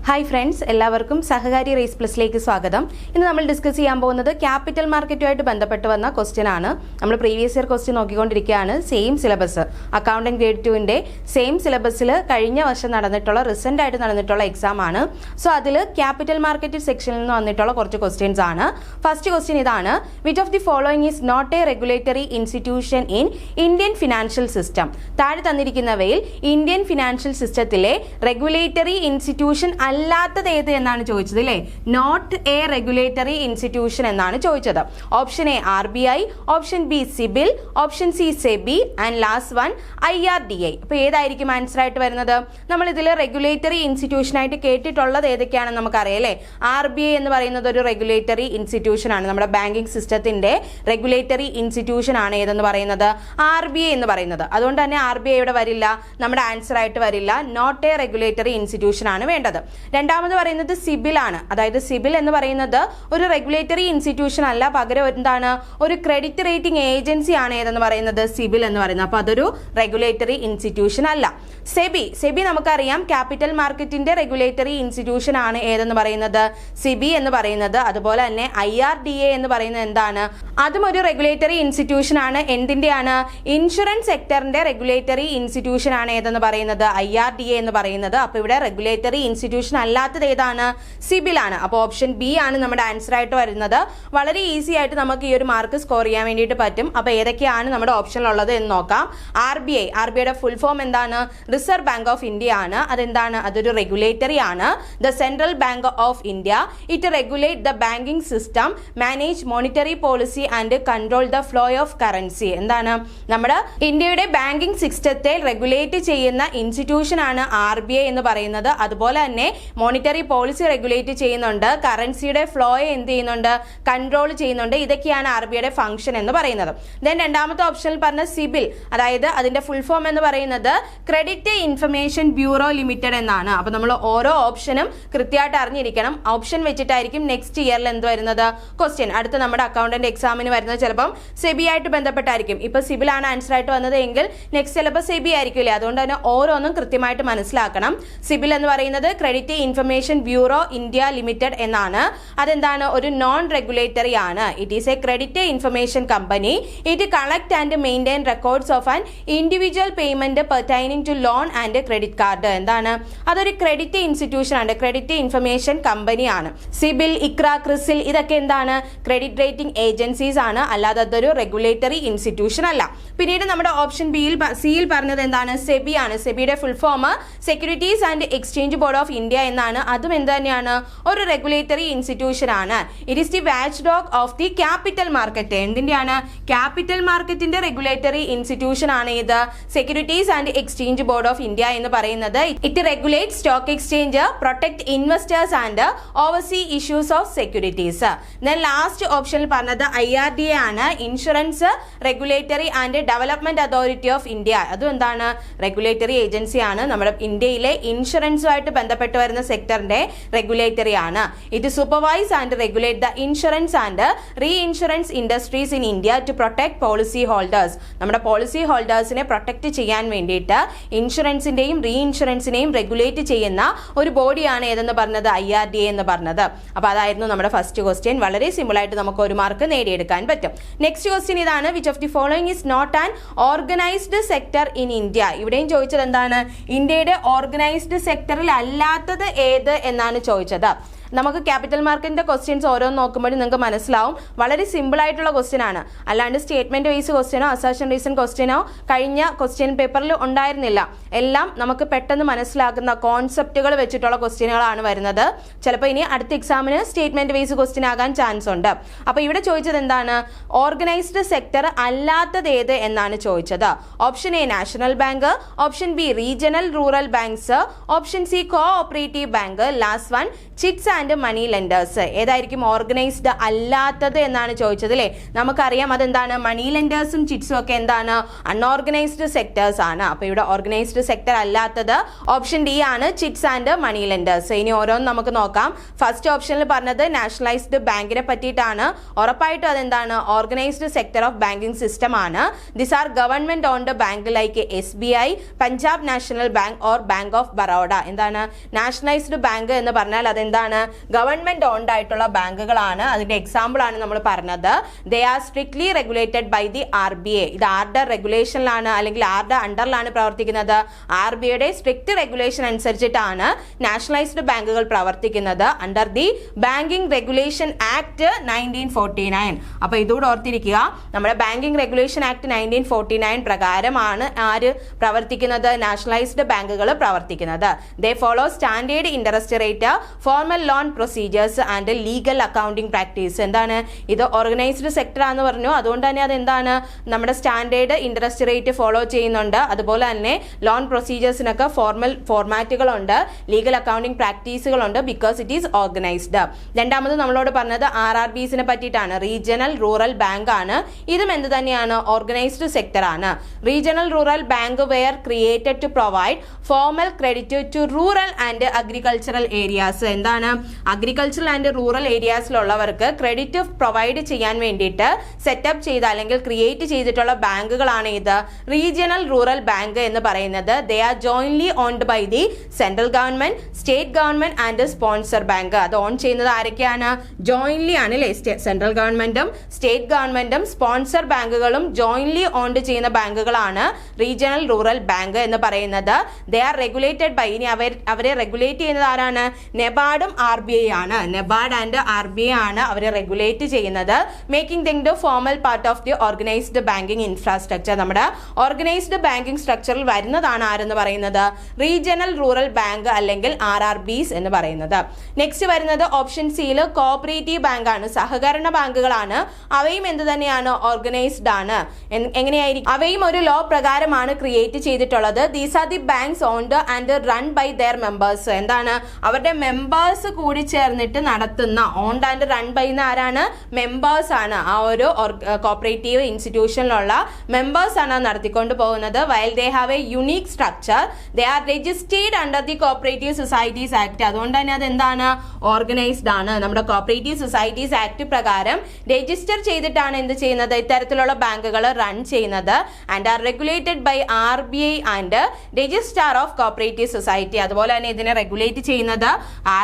Hi friends, എല്ലാവർക്കും സഹകാരി raise പ്ലസിലേക്ക് സ്വാഗതം. ഇന്ന് നമ്മൾ ഡിസ്കസ് ചെയ്യാൻ പോകുന്നത് ക്യാപിറ്റൽ മാർക്കറ്റുമായിട്ട് ബന്ധപ്പെട്ട് വന്ന ക്വസ്റ്റ്യൻ ആണ്. നമ്മൾ പ്രീവിയസ് ഇയർ ക്വസ്റ്റ്യൻ നോക്കിക്കൊണ്ടിരിക്കുകയാണ്. സെയിം സിലബസ്, അക്കൗണ്ടിംഗ് ഗ്രേഡ് 2ന്റെ സെയിം സിലബസിൽ കഴിഞ്ഞ വർഷം നടന്നിട്ടുള്ള റീസെൻ്റ് ആയിട്ട് നടന്നിട്ടുള്ള എക്സാം ആണ്. സോ അതിൽ ക്യാപിറ്റൽ മാർക്കറ്റ് സെക്ഷനിൽ നിന്ന് വന്നിട്ടുള്ള കുറച്ച് ക്വസ്റ്റ്യൻസ് ആണ്. ഫസ്റ്റ് ക്വസ്റ്റ്യൻ ഇതാണ്: which of the following is not a regulatory institution in Indian financial system? താഴെ തന്നിരിക്കുന്നവയിൽ ഇന്ത്യൻ ഫിനാൻഷ്യൽ സിസ്റ്റത്തിലെ റെഗുലേറ്ററി ഇൻസ്റ്റിറ്റ്യൂഷൻ അല്ലാത്തത് ഏത് എന്നാണ് ചോദിച്ചത് അല്ലേ? നോട്ട് എ റെഗുലേറ്ററി ഇൻസ്റ്റിറ്റ്യൂഷൻ എന്നാണ് ചോദിച്ചത്. Option A RBI, option B CIBIL, option C SEBI and last one IRDA. അപ്പോൾ ഏതായിരിക്കും ആൻസർ ആയിട്ട് വരുന്നത്? നമ്മൾ ഇതിൽ റെഗുലേറ്ററി ഇൻസ്റ്റിറ്റ്യൂഷൻ ആയിട്ട് കേട്ടിട്ടുള്ളത് ഏതൊക്കെയാണെന്ന് നമുക്കറിയാം അല്ലേ? RBI എന്ന് പറയുന്നത് ഒരു റെഗുലേറ്ററി ഇൻസ്റ്റിറ്റ്യൂഷൻ ആണ്. നമ്മുടെ ബാങ്കിങ് സിസ്റ്റത്തിന്റെ റെഗുലേറ്ററി ഇൻസ്റ്റിറ്റ്യൂഷൻ ആണ് ഏതെന്ന് പറയുന്നത്? RBI എന്ന് പറയുന്നത്. അതുകൊണ്ട് തന്നെ RBI ഇവിടെ വരില്ല, നമ്മുടെ ആൻസർ ആയിട്ട് വരില്ല. നോട്ട് എ റെഗുലേറ്ററി ഇൻസ്റ്റിറ്റ്യൂഷൻ ആണ് വേണ്ടത്. രണ്ടാമത് പറയുന്നത് സിബിൽ ആണ്. അതായത് സിബിൽ എന്ന് പറയുന്നത് ഒരു റെഗുലേറ്ററി ഇൻസ്റ്റിറ്റ്യൂഷൻ അല്ല, പകരം എന്താണ്? ഒരു ക്രെഡിറ്റ് റേറ്റിംഗ് ഏജൻസി ആണ് ഏതെന്ന് പറയുന്നത്? സിബിൽ എന്ന് പറയുന്നത്. അപ്പോൾ അതൊരു റെഗുലേറ്ററി ഇൻസ്റ്റിറ്റ്യൂഷൻ അല്ല. സെബി നമുക്കറിയാം ക്യാപിറ്റൽ മാർക്കറ്റിന്റെ റെഗുലേറ്ററി ഇൻസ്റ്റിറ്റ്യൂഷൻ ആണ് ഏതെന്ന് പറയുന്നത്? സിബി എന്ന് പറയുന്നത്. അതുപോലെ തന്നെ IRDA എന്ന് പറയുന്നത് എന്താണ്? അതും ഒരു റെഗുലേറ്ററി ഇൻസ്റ്റിറ്റ്യൂഷൻ ആണ്. എന്തിന്റെയാണ്? ഇൻഷുറൻസ് സെക്ടറിന്റെ റെഗുലേറ്ററി ഇൻസ്റ്റിറ്റ്യൂഷൻ ആണ് ഏതെന്ന് പറയുന്നത്? IRDA എന്ന് പറയുന്നത്. അപ്പോൾ ഇവിടെ റെഗുലേറ്ററി ഇൻസ്റ്റിറ്റ്യൂഷൻ അല്ലാത്തത് ഏതാണ്? സിബിൽ ആണ്. അപ്പോൾ ഓപ്ഷൻ ബി ആണ് നമ്മുടെ ആൻസർ ആയിട്ട് വരുന്നത്. വളരെ ഈസി ആയിട്ട് നമുക്ക് ഈ ഒരു മാർക്ക് സ്കോർ ചെയ്യാൻ വേണ്ടിയിട്ട് പറ്റും. അപ്പോൾ ഏതൊക്കെയാണ് നമ്മുടെ ഓപ്ഷനിലുള്ളത് എന്ന് നോക്കാം. RBIയുടെ ഫുൾ ഫോം എന്താണ്? റിസർവ് ബാങ്ക് ഓഫ് ഇന്ത്യ ആണ്. അതെന്താണ്? അതൊരു റെഗുലേറ്ററി ആണ്. The central bank of India. It regulate the banking system, manage monetary policy and control the flow of currency. എന്താണ്? നമ്മുടെ ഇന്ത്യയുടെ ബാങ്കിങ് സിസ്റ്റത്തെ റെഗുലേറ്റ് ചെയ്യുന്ന ഇൻസ്റ്റിറ്റ്യൂഷൻ ആണ് RBI എന്ന് പറയുന്നത്. അതുപോലെ തന്നെ മോണിറ്ററി പോളിസി റെഗുലേറ്റ് ചെയ്യുന്നുണ്ട്, കറൻസിയുടെ ഫ്ലോയെ എന്ത് ചെയ്യുന്നുണ്ട്? കൺട്രോൾ ചെയ്യുന്നുണ്ട്. ഇതൊക്കെയാണ് RBIയുടെ ഫംഗ്ഷൻ എന്ന് പറയുന്നത്. ദെൻ രണ്ടാമത്തെ ഓപ്ഷനിൽ പറഞ്ഞ സിബിൽ, അതായത് അതിന്റെ ഫുൾ ഫോം എന്ന് പറയുന്നത് ക്രെഡിറ്റ് ഇൻഫർമേഷൻ ബ്യൂറോ ലിമിറ്റഡ് എന്നാണ്. അപ്പോൾ നമ്മൾ ഓരോ ഓപ്ഷനും കൃത്യമായിട്ട് അറിഞ്ഞിരിക്കണം. ഓപ്ഷൻ വെച്ചിട്ടായിരിക്കും നെക്സ്റ്റ് ഇയറിൽ എന്ത് വരുന്നത്? ക്വസ്റ്റ്യൻ അടുത്ത നമ്മുടെ അക്കൗണ്ടന്റ് എക്സാമിന് വരുന്നത് ചിലപ്പം സെബി ആയിട്ട് ബന്ധപ്പെട്ടായിരിക്കും. ഇപ്പൊ സിബിൽ ആണ് ആൻസർ ആയിട്ട് വന്നത് എങ്കിൽ നെക്സ്റ്റ് ചിലപ്പോൾ സെബി ആയിരിക്കില്ലേ? അതുകൊണ്ട് തന്നെ ഓരോന്നും കൃത്യമായിട്ട് മനസ്സിലാക്കണം. സിബിൽ എന്ന് പറയുന്നത് credit information bureau India limited എന്നാണ്. അതെന്താണ്? ഒരു നോൺ റെഗുലേറ്ററി ആണ്. It is a credit information company. It collect and maintain records of an individual payment pertaining to loan and credit card. എന്താണ്? അതൊരു ക്രെഡിറ്റ് ഇൻസ്റ്റിറ്റ്യൂഷൻ ആണ്, ക്രെഡിറ്റ് ഇൻഫർമേഷൻ കമ്പനിയാണ്. സിബിൽ, ഇക്ര, ക്രിസിൽ ഇതൊക്കെ എന്താണ്? ക്രെഡിറ്റ് റേറ്റിംഗ് ഏജൻസീസ് ആണ്, അല്ലാതെ അതൊരു റെഗുലേറ്ററി ഇൻസ്റ്റിറ്റ്യൂഷൻ അല്ല. പിന്നീട് നമ്മുടെ ഓപ്ഷൻ സിയിൽ പറഞ്ഞത് എന്താണ്? സെബി ആണ്. സെബിയുടെ full form securities and exchange board of India എന്നാണ്. അതും എന്ത് തന്നെയാണ്? ഒരു റെഗുലേറ്ററി ഇൻസ്റ്റിറ്റ്യൂഷൻ ആണ്. It is the watchdog of the capital market. എന്തിന്റെയാണ്? ക്യാപിറ്റൽ മാർക്കറ്റിന്റെ റെഗുലേറ്ററി ഇൻസ്റ്റിറ്റ്യൂഷൻ ആണ് ഇത് securities and exchange board of India എന്ന് പറയുന്നത്. It regulate stock exchange, protect investors and oversee issues of securities. Then last ഓപ്ഷനിൽ പറഞ്ഞത് IRDA ആണ്, insurance regulatory and development authority of India. അതും എന്താണ്? റെഗുലേറ്ററി ഏജൻസി ആണ്. നമ്മുടെ ഇന്ത്യയിലെ ഇൻഷുറൻസുമായിട്ട് ബന്ധപ്പെട്ട് വരുന്ന സെക്ടറിന്റെ റെഗുലേറ്ററി ആണ്. ഇത് supervise and regulate the insurance and reinsurance industries in India to protect policy holders. നമ്മുടെ പോളിസി ഹോൾഡേഴ്സിനെ പ്രൊട്ടക്ട് ചെയ്യാൻ വേണ്ടിയിട്ട് ഇൻഷുറൻസിന്റെയും റീ ഇൻഷുറൻസിനെയും റെഗുലേറ്റ് ചെയ്യുന്ന ഒരു ബോഡിയാണ് ഏതെന്ന് പറഞ്ഞത്? IRDA എന്ന് പറഞ്ഞത്. അപ്പോൾ അതായിരുന്നു നമ്മുടെ ഫസ്റ്റ് ക്വസ്റ്റ്യൻ. വളരെ സിമ്പിൾ ആയിട്ട് നമുക്ക് ഒരു മാർക്ക് നേടിയെടുക്കാൻ പറ്റും. നെക്സ്റ്റ് ക്വസ്റ്റ്യൻ ഇതാണ്: which of the following is not an organised sector in India? ഇവിടെയും ചോദിച്ചത് എന്താണ്? ഇന്ത്യയുടെ ഓർഗനൈസ്ഡ് സെക്ടറിൽ അല്ലാത്തത് ഏത് എന്നാണ് ചോദിച്ചത്. നമുക്ക് ക്യാപിറ്റൽ മാർക്കറ്റിന്റെ ക്വസ്റ്റ്യൻസ് ഓരോന്ന് നോക്കുമ്പോഴും നിങ്ങൾക്ക് മനസ്സിലാവും വളരെ സിമ്പിൾ ആയിട്ടുള്ള ക്വസ്റ്റ്യൻ ആണ്. അല്ലാണ്ട് സ്റ്റേറ്റ്മെന്റ് വൈസ് ക്വസ്റ്റ്യനോ അസർഷൻ റീസൺ ക്വസ്റ്റ്യനോ കഴിഞ്ഞ ക്വസ്റ്റ്യൻ പേപ്പറിൽ ഉണ്ടായിരുന്നില്ല. എല്ലാം നമുക്ക് പെട്ടെന്ന് മനസ്സിലാക്കുന്ന കോൺസെപ്റ്റുകൾ വെച്ചിട്ടുള്ള ക്വസ്റ്റ്യനുകളാണ് വരുന്നത്. ചിലപ്പോൾ ഇനി അടുത്ത എക്സാമിന് സ്റ്റേറ്റ്മെന്റ് വൈസ് ക്വസ്റ്റ്യൻ ആകാൻ ചാൻസ് ഉണ്ട്. അപ്പോൾ ഇവിടെ ചോദിച്ചത് എന്താണ്? ഓർഗനൈസ്ഡ് സെക്ടർ അല്ലാത്തത് ഏത് എന്നാണ് ചോദിച്ചത്. Option A national bank, option B regional rural banks, option C cooperative bank, last one chits and money lenders ഏതായിരിക്കും ഓർഗനൈസ്ഡ് അല്ലാത്തത് എന്നാണ് ചോദിച്ചത് അല്ലേ. നമുക്കറിയാം അതെന്താണ്, മണി ലെൻഡേഴ്സും ചിറ്റ്സും ഒക്കെ എന്താണ്, അൺഓർഗനൈസ്ഡ് സെക്ടേഴ്സ് ആണ്. അപ്പൊ ഇവിടെ ഓർഗനൈസ്ഡ് സെക്ടർ അല്ലാത്തത് ഓപ്ഷൻ ഡി ആണ്, ചിറ്റ്സ് ആൻഡ് മണി ലെൻഡേഴ്സ്. ഇനി ഓരോന്ന് നമുക്ക് നോക്കാം. ഫസ്റ്റ് ഓപ്ഷനിൽ പറഞ്ഞത് നാഷണലൈസ്ഡ് ബാങ്കിനെ പറ്റിയിട്ടാണ്. ഉറപ്പായിട്ടും അതെന്താണ്, organised sector of banking system ആണ്. This are government owned bank like SBI, Punjab national bank or bank of Baroda. എന്താണ് നാഷണലൈസ്ഡ് ബാങ്ക് എന്ന് പറഞ്ഞാൽ അതെന്താണ്, ഗവൺമെന്റ് ഓൺഡ് ആയിട്ടുള്ള ബാങ്കുകളാണ്. അതിന്റെ എക്സാമ്പിൾ ആണ് നമ്മൾ പറഞ്ഞത്. They are strictly regulated by the RBI. ഇത് ആരുടെ റെഗുലേഷനിലാണ് അല്ലെങ്കിൽ ആരുടെ അണ്ടറിലാണ് പ്രവർത്തിക്കുന്നത്, RBIയുടെ സ്ട്രിക്റ്റ് റെഗുലേഷൻ അനുസരിച്ചിട്ടാണ് നാഷണലൈസ്ഡ് ബാങ്കുകൾ പ്രവർത്തിക്കുന്നത്, under the banking regulation act 1949. അപ്പൊ ഇതോട് ഓർത്തിരിക്കുക, നമ്മുടെ ബാങ്കിങ് റെഗുലേഷൻ ആക്ട് 1949 പ്രകാരമാണ് ആര് പ്രവർത്തിക്കുന്നത്, നാഷണലൈസ്ഡ് ബാങ്കുകൾ പ്രവർത്തിക്കുന്നത്. ദേ follow standard interest rate, formal loan procedures and legal accounting practice. എന്താണ് ഇത്, ഓർഗനൈസ്ഡ് സെക്ടർ ആണെന്ന് പറഞ്ഞു, അതുകൊണ്ട് തന്നെ അതെന്താണ്, നമ്മുടെ സ്റ്റാൻഡേർഡ് ഇൻട്രസ്റ്റ് റേറ്റ് ഫോളോ ചെയ്യുന്നുണ്ട്. അതുപോലെ തന്നെ ലോൺ പ്രൊസീജിയേഴ്സിനൊക്കെ ഫോർമാറ്റുകളുണ്ട്, ലീഗൽ അക്കൗണ്ടിംഗ് പ്രാക്ടീസുകളുണ്ട്, ബിക്കോസ് ഇറ്റ് ഈസ് ഓർഗനൈസ്ഡ്. രണ്ടാമത് നമ്മളോട് പറഞ്ഞത് RRBസിനെ പറ്റിയിട്ടാണ്, റീജിയണൽ റൂറൽ ബാങ്ക് ആണ്. ഇതും എന്ത് തന്നെയാണ്, ഓർഗനൈസ്ഡ് സെക്ടർ ആണ്. Regional rural bank were created to provide formal credit to rural and agricultural areas. എന്താണ്, അഗ്രികൾച്ചറൽ ആൻഡ് റൂറൽ ഏരിയാസിലുള്ളവർക്ക് ക്രെഡിറ്റ് പ്രൊവൈഡ് ചെയ്യാൻ വേണ്ടിയിട്ട് സെറ്റപ്പ് ചെയ്ത അല്ലെങ്കിൽ ക്രിയേറ്റ് ചെയ്തിട്ടുള്ള ബാങ്കുകളാണ് ഇത് റീജിയണൽ റൂറൽ ബാങ്ക് എന്ന് പറയുന്നത്. They are jointly owned by the central government, state government and sponsor bank. അത് ഓൺ ചെയ്യുന്നത് ആരൊക്കെയാണ്, ജോയിൻലി ആണ് അല്ലേ, സെൻട്രൽ ഗവൺമെന്റും സ്റ്റേറ്റ് ഗവൺമെന്റും സ്പോൺസർ ബാങ്കുകളും ജോയിൻലി ഓൺഡ് ചെയ്യുന്ന ബാങ്കുകളാണ് റീജിയണൽ റൂറൽ ബാങ്ക് എന്ന് പറയുന്നത്. ദേ ആർ റെഗുലേറ്റഡ് ബൈ, ഇനി അവരെ റെഗുലേറ്റ് ചെയ്യുന്നത് ആരാണ്, നെബാർഡും RBI ആണ്. നെബാർഡ് ആൻഡ് RBI ആണ് അവരെ റെഗുലേറ്റ് ചെയ്യുന്നത്. Making them the formal part of the organised banking infrastructure. നമ്മുടെ ഓർഗനൈസ്ഡ് ബാങ്കിങ് സ്ട്രക്ചറിൽ വരുന്നതാണ് ആരെന്ന് പറയുന്നത്, റീജിയണൽ റൂറൽ ബാങ്ക് അല്ലെങ്കിൽ RRBs എന്ന് പറയുന്നത്. നെക്സ്റ്റ് വരുന്നത് ഓപ്ഷൻ സിയിൽ കോഓപ്പറേറ്റീവ് ബാങ്ക് ആണ്, സഹകരണ ബാങ്കുകളാണ്. അവയും എന്ത് തന്നെയാണ്, ഓർഗനൈസ്ഡ് ആണ്. എങ്ങനെയായിരിക്കും, അവയും ഒരു ലോ പ്രകാരമാണ് ക്രിയേറ്റ് ചെയ്തിട്ടുള്ളത്. These are the banks owned and run by their members. എന്താണ്, അവരുടെ മെമ്പേഴ്സ് കൂടി ചേർന്നിട്ട് നടത്തുന്ന, ഓൺഡ് ആൻഡ് റൺ ബൈ ആരാണ്, മെമ്പേഴ്സ് ആണ്. ആ ഒരു കോപ്പറേറ്റീവ് ഇൻസ്റ്റിറ്റ്യൂഷനിലുള്ള മെമ്പേഴ്സ് ആണ് നടത്തിക്കൊണ്ട് പോകുന്നത്. While they have a unique structure, they are registered under the cooperative societies act. അതുകൊണ്ട് തന്നെ അത് എന്താണ്, ഓർഗനൈസ്ഡ് ആണ്. നമ്മുടെ കോപ്പറേറ്റീവ് സൊസൈറ്റീസ് ആക്ട് പ്രകാരം രജിസ്റ്റർ ചെയ്തിട്ടാണ് എന്ത് ചെയ്യുന്നത്, ഇത്തരത്തിലുള്ള ബാങ്കുകൾ റൺ ചെയ്യുന്നത്. And R regulated by RBI and registrar of cooperative society. അതുപോലെ തന്നെ ഇതിനെ റെഗുലേറ്റ് ചെയ്യുന്നത്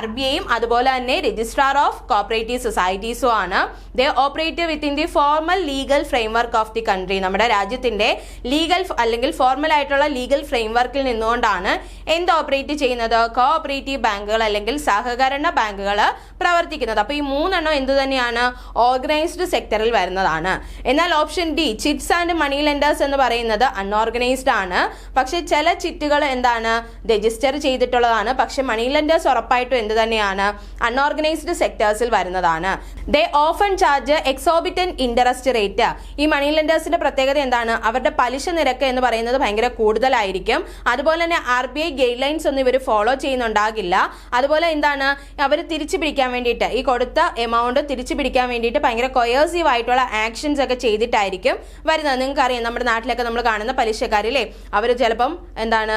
RBIയും അതുപോലെ തന്നെ രജിസ്ട്രാർ ഓഫ് കോപ്പറേറ്റീവ് സൊസൈറ്റീസും ആണ്. They operate within the formal legal framework of the country. നമ്മുടെ രാജ്യത്തിന്റെ ലീഗൽ അല്ലെങ്കിൽ ഫോർമൽ ആയിട്ടുള്ള ലീഗൽ ഫ്രെയിംവർക്കിൽ നിന്നുകൊണ്ടാണ് എന്ത് ഓപ്പറേറ്റ് ചെയ്യുന്നത്, കോഓപ്പറേറ്റീവ് ബാങ്കുകൾ അല്ലെങ്കിൽ സഹകരണ ബാങ്കുകൾ പ്രവർത്തിക്കുന്നത്. അപ്പോൾ ഈ മൂന്നെണ്ണം എന്ത് തന്നെയാണ്, ഓർഗനൈസ്ഡ് സെക്ടറിൽ വരുന്നതാണ്. എന്നാൽ option D, chits and money lenders എന്ന് പറയുന്നത് അൺഓർഗനൈസ്ഡ് ആണ്. പക്ഷെ ചില ചിറ്റുകൾ എന്താണ്, രജിസ്റ്റർ ചെയ്തിട്ടുള്ളതാണ്. പക്ഷെ മണി ലെൻഡേഴ്സ് ഉറപ്പായിട്ടും എന്ത് തന്നെയാണ്, അൺഓർഗനൈസ്ഡ് സെക്ടേഴ്സിൽ വരുന്നതാണ്. They often charge exorbitant interest rate. ഈ മണി ലെൻഡേഴ്സിന്റെ പ്രത്യേകത എന്താണ്, അവരുടെ പലിശ നിരക്ക് എന്ന് പറയുന്നത് ഭയങ്കര കൂടുതലായിരിക്കും. അതുപോലെ തന്നെ RBI ഗൈഡ് ലൈൻസ് ഒന്നും ഇവർ ഫോളോ ചെയ്യുന്നുണ്ടാകില്ല. അതുപോലെ എന്താണ്, അവർ തിരിച്ചു പിടിക്കാൻ വേണ്ടിയിട്ട്, ഈ കൊടുത്ത എമൗണ്ട് തിരിച്ചു പിടിക്കാൻ വേണ്ടിയിട്ട് ഭയങ്കര കൊയേഴ്സീവ് ആയിട്ടുള്ള ആക്ഷൻസ് ഒക്കെ ചെയ്തിട്ടായിരിക്കും വരുന്നത്. നിങ്ങൾക്ക് അറിയാം, നമ്മുടെ നാട്ടിലൊക്കെ നമ്മൾ കാണുന്ന പലിശക്കാരില്ലേ, അവർ ചിലപ്പം എന്താണ്,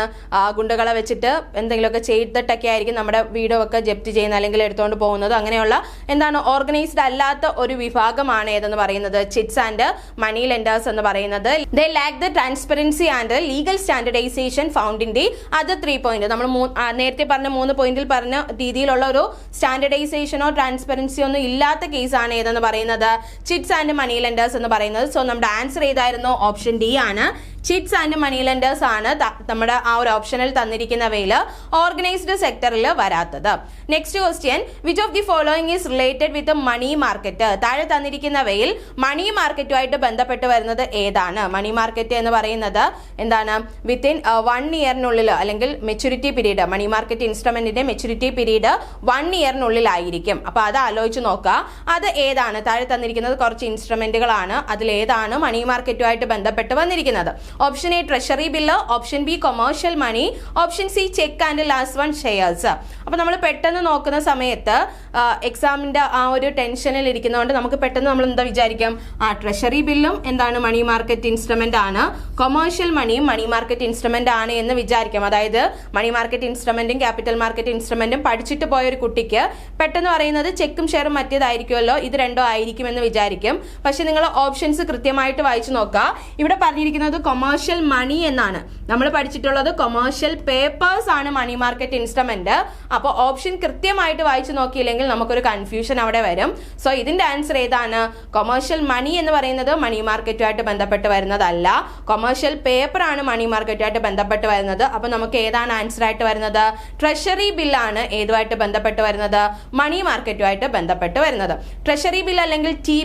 ഗുണ്ടകളെ വെച്ചിട്ട് എന്തെങ്കിലുമൊക്കെ ചെയ്തിട്ടൊക്കെ ആയിരിക്കും നമ്മുടെ വീടൊക്കെ ജപ്തി ചെയ്യുന്നത് അല്ലെങ്കിൽ എടുത്തുകൊണ്ട് പോകുന്നത്. അങ്ങനെയുള്ള എന്താണ്, ഓർഗനൈസ്ഡ് അല്ലാത്ത ഒരു വിഭാഗമാണ് ഏതെന്ന് പറയുന്നത്, ചിറ്റ്സ് ആൻഡ് മണി ലെൻഡേഴ്സ് എന്ന് പറയുന്നത്. They lack the transparency and legal standardisation found in the other 3 point. നമ്മൾ നേരത്തെ പറഞ്ഞ 3 പോയിന്റിൽ പറഞ്ഞ രീതിയിലുള്ള ഒരു സ്റ്റാൻഡർഡൈസേഷനോ ട്രാൻസ്പെറൻസിയോ ഒന്നും ഇല്ലാത്ത കേസാണ് ഏതെന്ന് പറയുന്നത്, ചിറ്റ്സ് ആൻഡ് മണി ലെൻഡേഴ്സ് എന്ന് പറയുന്നത്. സോ നമ്മുടെ ആൻസർ ഏതായിരുന്നു, ഓപ്ഷൻ ഡി ആണ്. ചിറ്റ്സ് ആൻഡ് മണി ലെൻഡേഴ്സ് ആണ് നമ്മുടെ ആ ഒരു ഓപ്ഷനിൽ തന്നിരിക്കുന്നവയിൽ ഓർഗനൈസ്ഡ് സെക്ടറിൽ വരാത്തത്. Next question, which of the following is related with money market. താഴെ തന്നിരിക്കുന്നവയിൽ മണി മാർക്കറ്റുമായിട്ട് ബന്ധപ്പെട്ട് വരുന്നത് ഏതാണ്? മണി മാർക്കറ്റ് എന്ന് പറയുന്നത് എന്താണ്, വിത്തിൻ 1 ഇയറിനുള്ളിൽ അല്ലെങ്കിൽ മെച്യൂരിറ്റി പീരീഡ്, മണി മാർക്കറ്റ് ഇൻസ്ട്രുമെന്റിന്റെ മെച്യൂരിറ്റി പീരീഡ് 1 ഇയറിനുള്ളിലായിരിക്കും. അപ്പൊ അത് ആലോചിച്ച് നോക്കുക, അത് ഏതാണ്? താഴെ തന്നിരിക്കുന്നത് കുറച്ച് ഇൻസ്ട്രുമെന്റുകളാണ്, അതിലേതാണ് മണി മാർക്കറ്റുമായിട്ട് ബന്ധപ്പെട്ട് വന്നിരിക്കുന്നത്? Option A treasury bill, option B commercial money, option C cheque and last one shares. അപ്പോൾ നമ്മൾ പെട്ടെന്ന് നോക്കുന്ന സമയത്ത് എക്സാമിൻ്റെ ആ ഒരു ടെൻഷനിൽ ഇരിക്കുന്നതുകൊണ്ട് നമുക്ക് പെട്ടെന്ന് നമ്മൾ എന്താ വിചാരിക്കാം, ട്രഷറി ബില്ലും എന്താണ് മണി മാർക്കറ്റ് ഇൻസ്ട്രുമെന്റ് ആണ്, കൊമേഴ്ഷ്യൽ മണിയും മണി മാർക്കറ്റ് ഇൻസ്ട്രുമെന്റ് ആണ് എന്ന് വിചാരിക്കാം. അതായത് മണി മാർക്കറ്റ് ഇൻസ്ട്രുമെന്റും ക്യാപിറ്റൽ മാർക്കറ്റ് ഇൻസ്ട്രുമെന്റും പഠിച്ചിട്ട് പോയ ഒരു കുട്ടിക്ക് പെട്ടെന്ന് പറയുന്നത് ചെക്കും ഷെയറും മറ്റേതായിരിക്കുമല്ലോ, ഇത് രണ്ടോ ആയിരിക്കുമെന്ന് വിചാരിക്കും. പക്ഷെ നിങ്ങൾ ഓപ്ഷൻസ് കൃത്യമായിട്ട് വായിച്ചു നോക്കുക. ഇവിടെ പറഞ്ഞിരിക്കുന്നത് കൊമേഴ്ഷ്യൽ മണി എന്നാണ്. നമ്മൾ പഠിച്ചിട്ടുള്ളത് കൊമേഴ്ഷ്യൽ പേപ്പേഴ്സ് ആണ് മണി മാർക്കറ്റ് ഇൻസ്ട്രുമെന്റ്. അപ്പോൾ ഓപ്ഷൻ കൃത്യമായിട്ട് വായിച്ചു നോക്കിയില്ലെങ്കിൽ നമുക്കൊരു കൺഫ്യൂഷൻ അവിടെ വരും. സോ ഇതിന്റെ ആൻസർ ഏതാണ്? കൊമേഴ്ഷ്യൽ മണി എന്ന് പറയുന്നത് മണി മാർക്കറ്റുമായിട്ട് ബന്ധപ്പെട്ട് വരുന്നതല്ല, കൊമേഴ്ഷ്യൽ പേപ്പർ ആണ് മണി മാർക്കറ്റുമായിട്ട് ബന്ധപ്പെട്ട് വരുന്നത്. അപ്പൊ നമുക്ക് ഏതാണ് ആൻസർ ആയിട്ട് വരുന്നത്? ട്രഷറി ബില്ലാണ് ഏതുമായിട്ട് ബന്ധപ്പെട്ട് വരുന്നത്? മണി മാർക്കറ്റുമായിട്ട് ബന്ധപ്പെട്ട് വരുന്നത്. ട്രഷറി ബിൽ അല്ലെങ്കിൽ ടി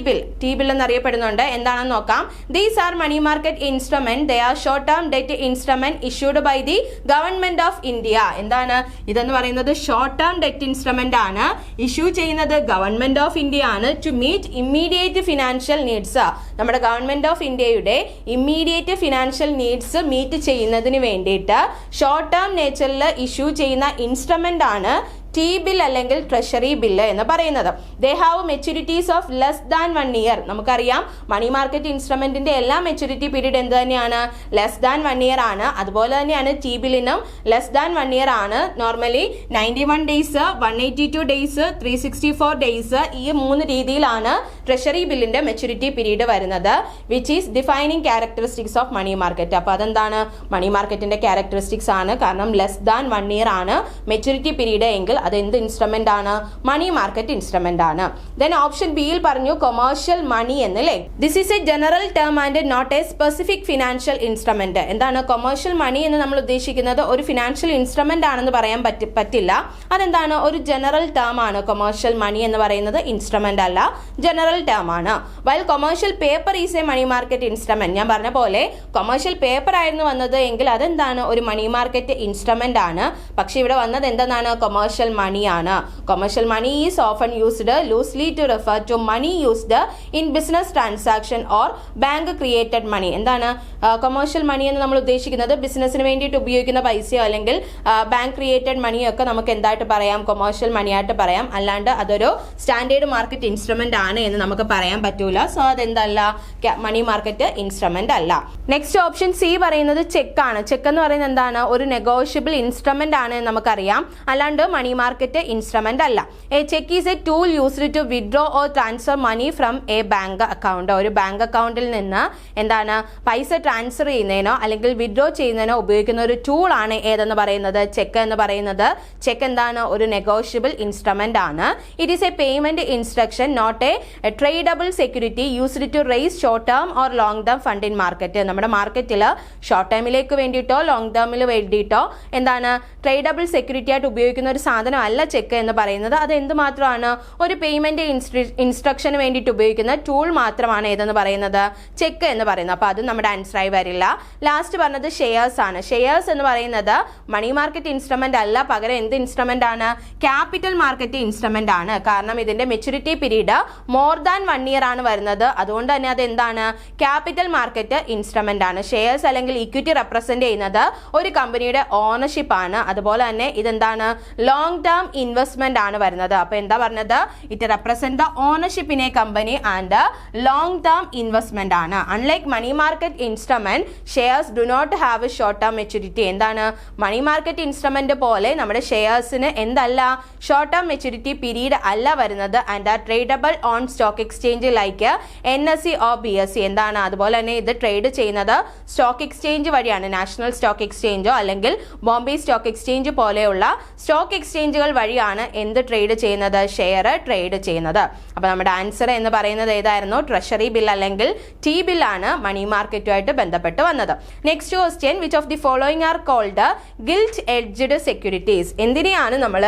ബിൽ എന്നറിയപ്പെടുന്നുണ്ട്. എന്താണെന്ന് നോക്കാം. These are money market instrument, they are short term debt instrument issued by the government of India. എന്താണ് ഇതെന്ന് പറയുന്നത്? ഷോർട്ട് ടേം ഡെറ്റ് ഇൻസ്ട്രുമെന്റ് ആണ്, ഇഷ്യൂ ചെയ്യുന്നത് ഗവൺമെന്റ് ഓഫ് ഇന്ത്യ ആണ്. To meet immediate financial needs, നമ്മുടെ ഗവൺമെന്റ് ഓഫ് ഇന്ത്യയുടെ immediate financial needs meet ചെയ്യുന്നതിന് വേണ്ടിയിട്ട് ഷോർട്ട് ടേം നേച്ചറിൽ ഇഷ്യൂ ചെയ്യുന്ന ഇൻസ്ട്രുമെന്റ് ആണ് ടി ബിൽ അല്ലെങ്കിൽ ട്രഷറി ബില്ല് എന്ന് പറയുന്നത്. They have maturities of less than 1 year. നമുക്കറിയാം മണി മാർക്കറ്റ് ഇൻസ്ട്രുമെന്റിന്റെ എല്ലാ മെച്യൂരിറ്റി പീരീഡ് എന്ത് തന്നെയാണ്? ലെസ് ദാൻ 1 ഇയർ ആണ്. അതുപോലെ തന്നെയാണ് ടി ബില്ലിനും ലെസ് ദാൻ 1 ഇയർ ആണ്. നോർമലി 91 ഡേയ്സ്, 182 ഡേയ്സ്, 364 ഡേയ്സ്, ഈ 3 രീതിയിലാണ് ട്രഷറി ബില്ലിന്റെ മെച്യൂരിറ്റി പീരീഡ് വരുന്നത്. Which is defining characteristics of money market. അപ്പോൾ അതെന്താണ്? മണി മാർക്കറ്റിന്റെ ക്യാരക്ടറിസ്റ്റിക്സ് ആണ്. കാരണം ലെസ് ദാൻ 1 ഇയർ ആണ് മെച്യൂരിറ്റി പീരീഡ് എങ്കിൽ അത് എന്ത് ഇൻസ്ട്രുമെന്റ് ആണ്? മണി മാർക്കറ്റ് ഇൻസ്ട്രുമെന്റ് ആണ്. ദെൻ ഓപ്ഷൻ ബിയിൽ പറഞ്ഞു കൊമേഴ്ഷ്യൽ മണി എന്നല്ലേ. This is a general term and not A specific financial instrument. എന്താണ് കൊമേഴ്ഷ്യൽ മണി എന്ന് നമ്മൾ ഉദ്ദേശിക്കുന്നത്? ഒരു ഫിനാൻഷ്യൽ ഇൻസ്ട്രുമെന്റ് ആണെന്ന് പറയാൻ പറ്റില്ല. അതെന്താണ്? ഒരു ജനറൽ ടേം ആണ്. കൊമേഴ്ഷ്യൽ മണി എന്ന് പറയുന്നത് ഇൻസ്ട്രുമെന്റ് അല്ല, ജനറൽ ടേം ആണ്. While commercial paper is a money market instrument. ഞാൻ പറഞ്ഞ പോലെ കൊമേഴ്ഷ്യൽ പേപ്പർ ആയിരുന്നു വന്നത് എങ്കിൽ അതെന്താണ്? ഒരു മണി മാർക്കറ്റ് ഇൻസ്ട്രുമെന്റ് ആണ്. പക്ഷെ ഇവിടെ വന്നത് എന്താണ്? കൊമേഴ്ഷ്യൽ മണിയാണ്. Commercial money is often used loosely to refer to money used in business transaction or bank created money. എന്താണ് കൊമേഴ്ഷ്യൽ മണി എന്ന് നമ്മൾ ഉദ്ദേശിക്കുന്നത്? ബിസിനസ്സിന് വേണ്ടിയിട്ട് ഉപയോഗിക്കുന്ന പൈസയോ അല്ലെങ്കിൽ ബാങ്ക് ക്രിയേറ്റഡ് മണിയോ ഒക്കെ നമുക്ക് എന്തായിട്ട് പറയാം? കൊമേഴ്ഷ്യൽ മണിയായിട്ട് പറയാം. അല്ലാണ്ട് അതൊരു സ്റ്റാൻഡേർഡ് മാർക്കറ്റ് ഇൻസ്ട്രുമെന്റ് ആണ് എന്ന് നമുക്ക് പറയാൻ പറ്റൂല. സോ അതെന്തല്ല? മണി മാർക്കറ്റ് ഇൻസ്ട്രുമെന്റ് അല്ല. നെക്സ്റ്റ് ഓപ്ഷൻ സി പറയുന്നത് ചെക്ക് ആണ്. ചെക്ക് എന്ന് പറയുന്നത് എന്താണ്? ഒരു നെഗോഷ്യബിൾ ഇൻസ്ട്രുമെന്റ് ആണ് എന്ന് നമുക്കറിയാം. അല്ലാണ്ട് മണി മാർക്കറ്റ് ഇൻസ്ട്രുമെന്റ് അല്ല. A cheque is a tool used to withdraw or transfer money from a bank account. ഒരു ബാങ്ക് അക്കൗണ്ടിൽ നിന്ന് എന്താണ് പൈസ ട്രാൻസ്ഫർ ചെയ്യുന്നതിനോ അല്ലെങ്കിൽ വിഡ്രോ ചെയ്യുന്നതിനോ ഉപയോഗിക്കുന്ന ഒരു ടൂൾ ആണ് ഏതെന്ന് പറയുന്നത്? ചെക്ക് എന്ന് പറയുന്നത്. ചെക്ക് എന്താണ്? ഒരു നെഗോഷ്യബിൾ ഇൻസ്ട്രുമെന്റ് ആണ്. It is a payment instruction, not a tradable security used to raise short term or long term fund in market. നമ്മുടെ മാർക്കറ്റിൽ ഷോർട്ട് ടേമിലേക്ക് വേണ്ടിയിട്ടോ ലോങ് ടേമിൽ വേണ്ടിയിട്ടോ എന്താണ് ട്രേഡബിൾ സെക്യൂരിറ്റി ആയിട്ട് ഉപയോഗിക്കുന്ന ഒരു സാധനം അല്ല ചെക്ക് എന്ന് പറയുന്നത്. അത് എന്ത് മാത്രമാണ്? ഒരു പേയ്മെന്റ് ഇൻസ്ട്രക്ഷന് വേണ്ടിയിട്ട് ഉപയോഗിക്കുന്ന ടൂൾ മാത്രമാണ് ഏതെന്ന് പറയുന്നത്? ചെക്ക് എന്ന് പറയുന്നത്. അപ്പോൾ അത് നമ്മുടെ ആൻസർ ആയി വരില്ല. ലാസ്റ്റ് പറഞ്ഞത് ഷെയർസ് ആണ്. ഷെയർസ് എന്ന് പറയുന്നത് മണി മാർക്കറ്റ് ഇൻസ്ട്രുമെന്റ് അല്ല, പകരം എന്ത് ഇൻസ്ട്രുമെന്റ് ആണ്? ക്യാപിറ്റൽ മാർക്കറ്റ് ഇൻസ്ട്രുമെന്റ് ആണ്. കാരണം ഇതിന്റെ maturity period more than 1 year ആണ് വരുന്നത്. അതുകൊണ്ട് തന്നെ അത് എന്താണ്? ക്യാപിറ്റൽ മാർക്കറ്റ് ഇൻസ്ട്രുമെന്റ് ആണ്. ഷെയർസ് അല്ലെങ്കിൽ ഇക്വിറ്റി റെപ്രസെന്റ് ചെയ്യുന്നത് ഒരു കമ്പനിയുടെ ഓണർഷിപ്പ് ആണ്. അതുപോലെ തന്നെ ഇതെന്താണ്? ലോങ് ടേം ഇൻവെസ്റ്റ്മെന്റ് ആണ് വരുന്നത്. അപ്പൊ എന്താ പറഞ്ഞത്? It represent the ownership in a company and long term investment ആണ്. Unlike money market instrument, shares do not have a short term maturity. എന്താണ്? മണി മാർക്കറ്റ് ഇൻസ്ട്രുമെന്റ് പോലെ നമ്മുടെ ഷെയർസിന് എന്തല്ല? ഷോർട്ട് ടേം മെച്യൂരിറ്റി പീരീഡ് അല്ല വരുന്നത്. And are tradable on stock exchange like NSE or BSE. എന്താണ്? അതുപോലെ തന്നെ ഇത് ട്രേഡ് ചെയ്യുന്നത് സ്റ്റോക്ക് എക്സ്ചേഞ്ച് വഴിയാണ്. നാഷണൽ സ്റ്റോക്ക് എക്സ്ചേഞ്ചോ അല്ലെങ്കിൽ ബോംബെ സ്റ്റോക്ക് എക്സ്ചേഞ്ച് പോലെയുള്ള സ്റ്റോക്ക് എക്സ്ചേഞ്ചുകൾ വഴിയാണ് എന്ത് ട്രേഡ് ചെയ്യുന്നത്? ഷെയർ ട്രേഡ് ചെയ്യുന്നത്. അപ്പോൾ നമ്മുടെ ആൻസർ എന്ന് പറയുന്നത് ഏതായിരുന്നു? ട്രഷറി ബിൽ അല്ലെങ്കിൽ ടി ബില്ലാണ് മണി മാർക്കറ്റുമായിട്ട് ബന്ധപ്പെട്ട് വന്നത്. Next question, which of the following are called gilt edged securities? എന്തിനെയാണ് നമ്മൾ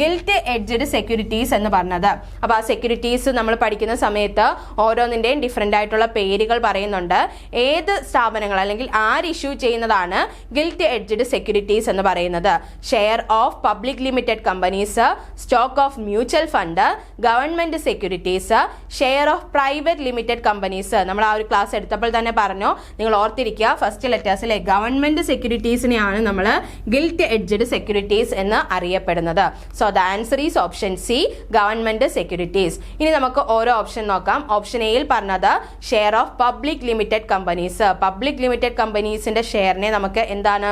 ഗിൽറ്റ് എഡ്ജ്ഡ് സെക്യൂരിറ്റീസ് എന്ന് പറഞ്ഞത്? അപ്പോൾ ആ സെക്യൂരിറ്റീസ് നമ്മൾ പഠിക്കുന്ന സമയത്ത് ഓരോന്നിൻ്റെയും ഡിഫറെൻ്റ് ആയിട്ടുള്ള പേരുകൾ പറയുന്നുണ്ട്. ഏത് സ്ഥാപനങ്ങൾ അല്ലെങ്കിൽ ആര് ഇഷ്യൂ ചെയ്യുന്നതാണ് ഗിൽറ്റ് എഡ്ജ്ഡ് സെക്യൂരിറ്റീസ് എന്ന് പറയുന്നത്? Share of public limited companies, stock of mutual fund, government securities, share of private limited companies. നമ്മൾ ആ ഒരു ക്ലാസ് എടുത്തപ്പോൾ തന്നെ പറഞ്ഞു, നിങ്ങൾ ഓർത്തിരിക്കുക, ഫസ്റ്റ് ലെറ്റേഴ്സിലെ ഗവൺമെന്റ് സെക്യൂരിറ്റീസിനെയാണ് നമ്മൾ ഗിൽറ്റ് എഡ്ജഡ് സെക്യൂരിറ്റീസ് എന്ന് അറിയപ്പെടുന്നത്. So the answer is option C, government securities. ഇനി നമുക്ക് ഓരോ ഓപ്ഷൻ നോക്കാം. ഓപ്ഷൻ എയിൽ പറഞ്ഞത് share of public limited companies. Public limited കമ്പനീസിന്റെ ഷെയറിനെ നമുക്ക് എന്താണ്,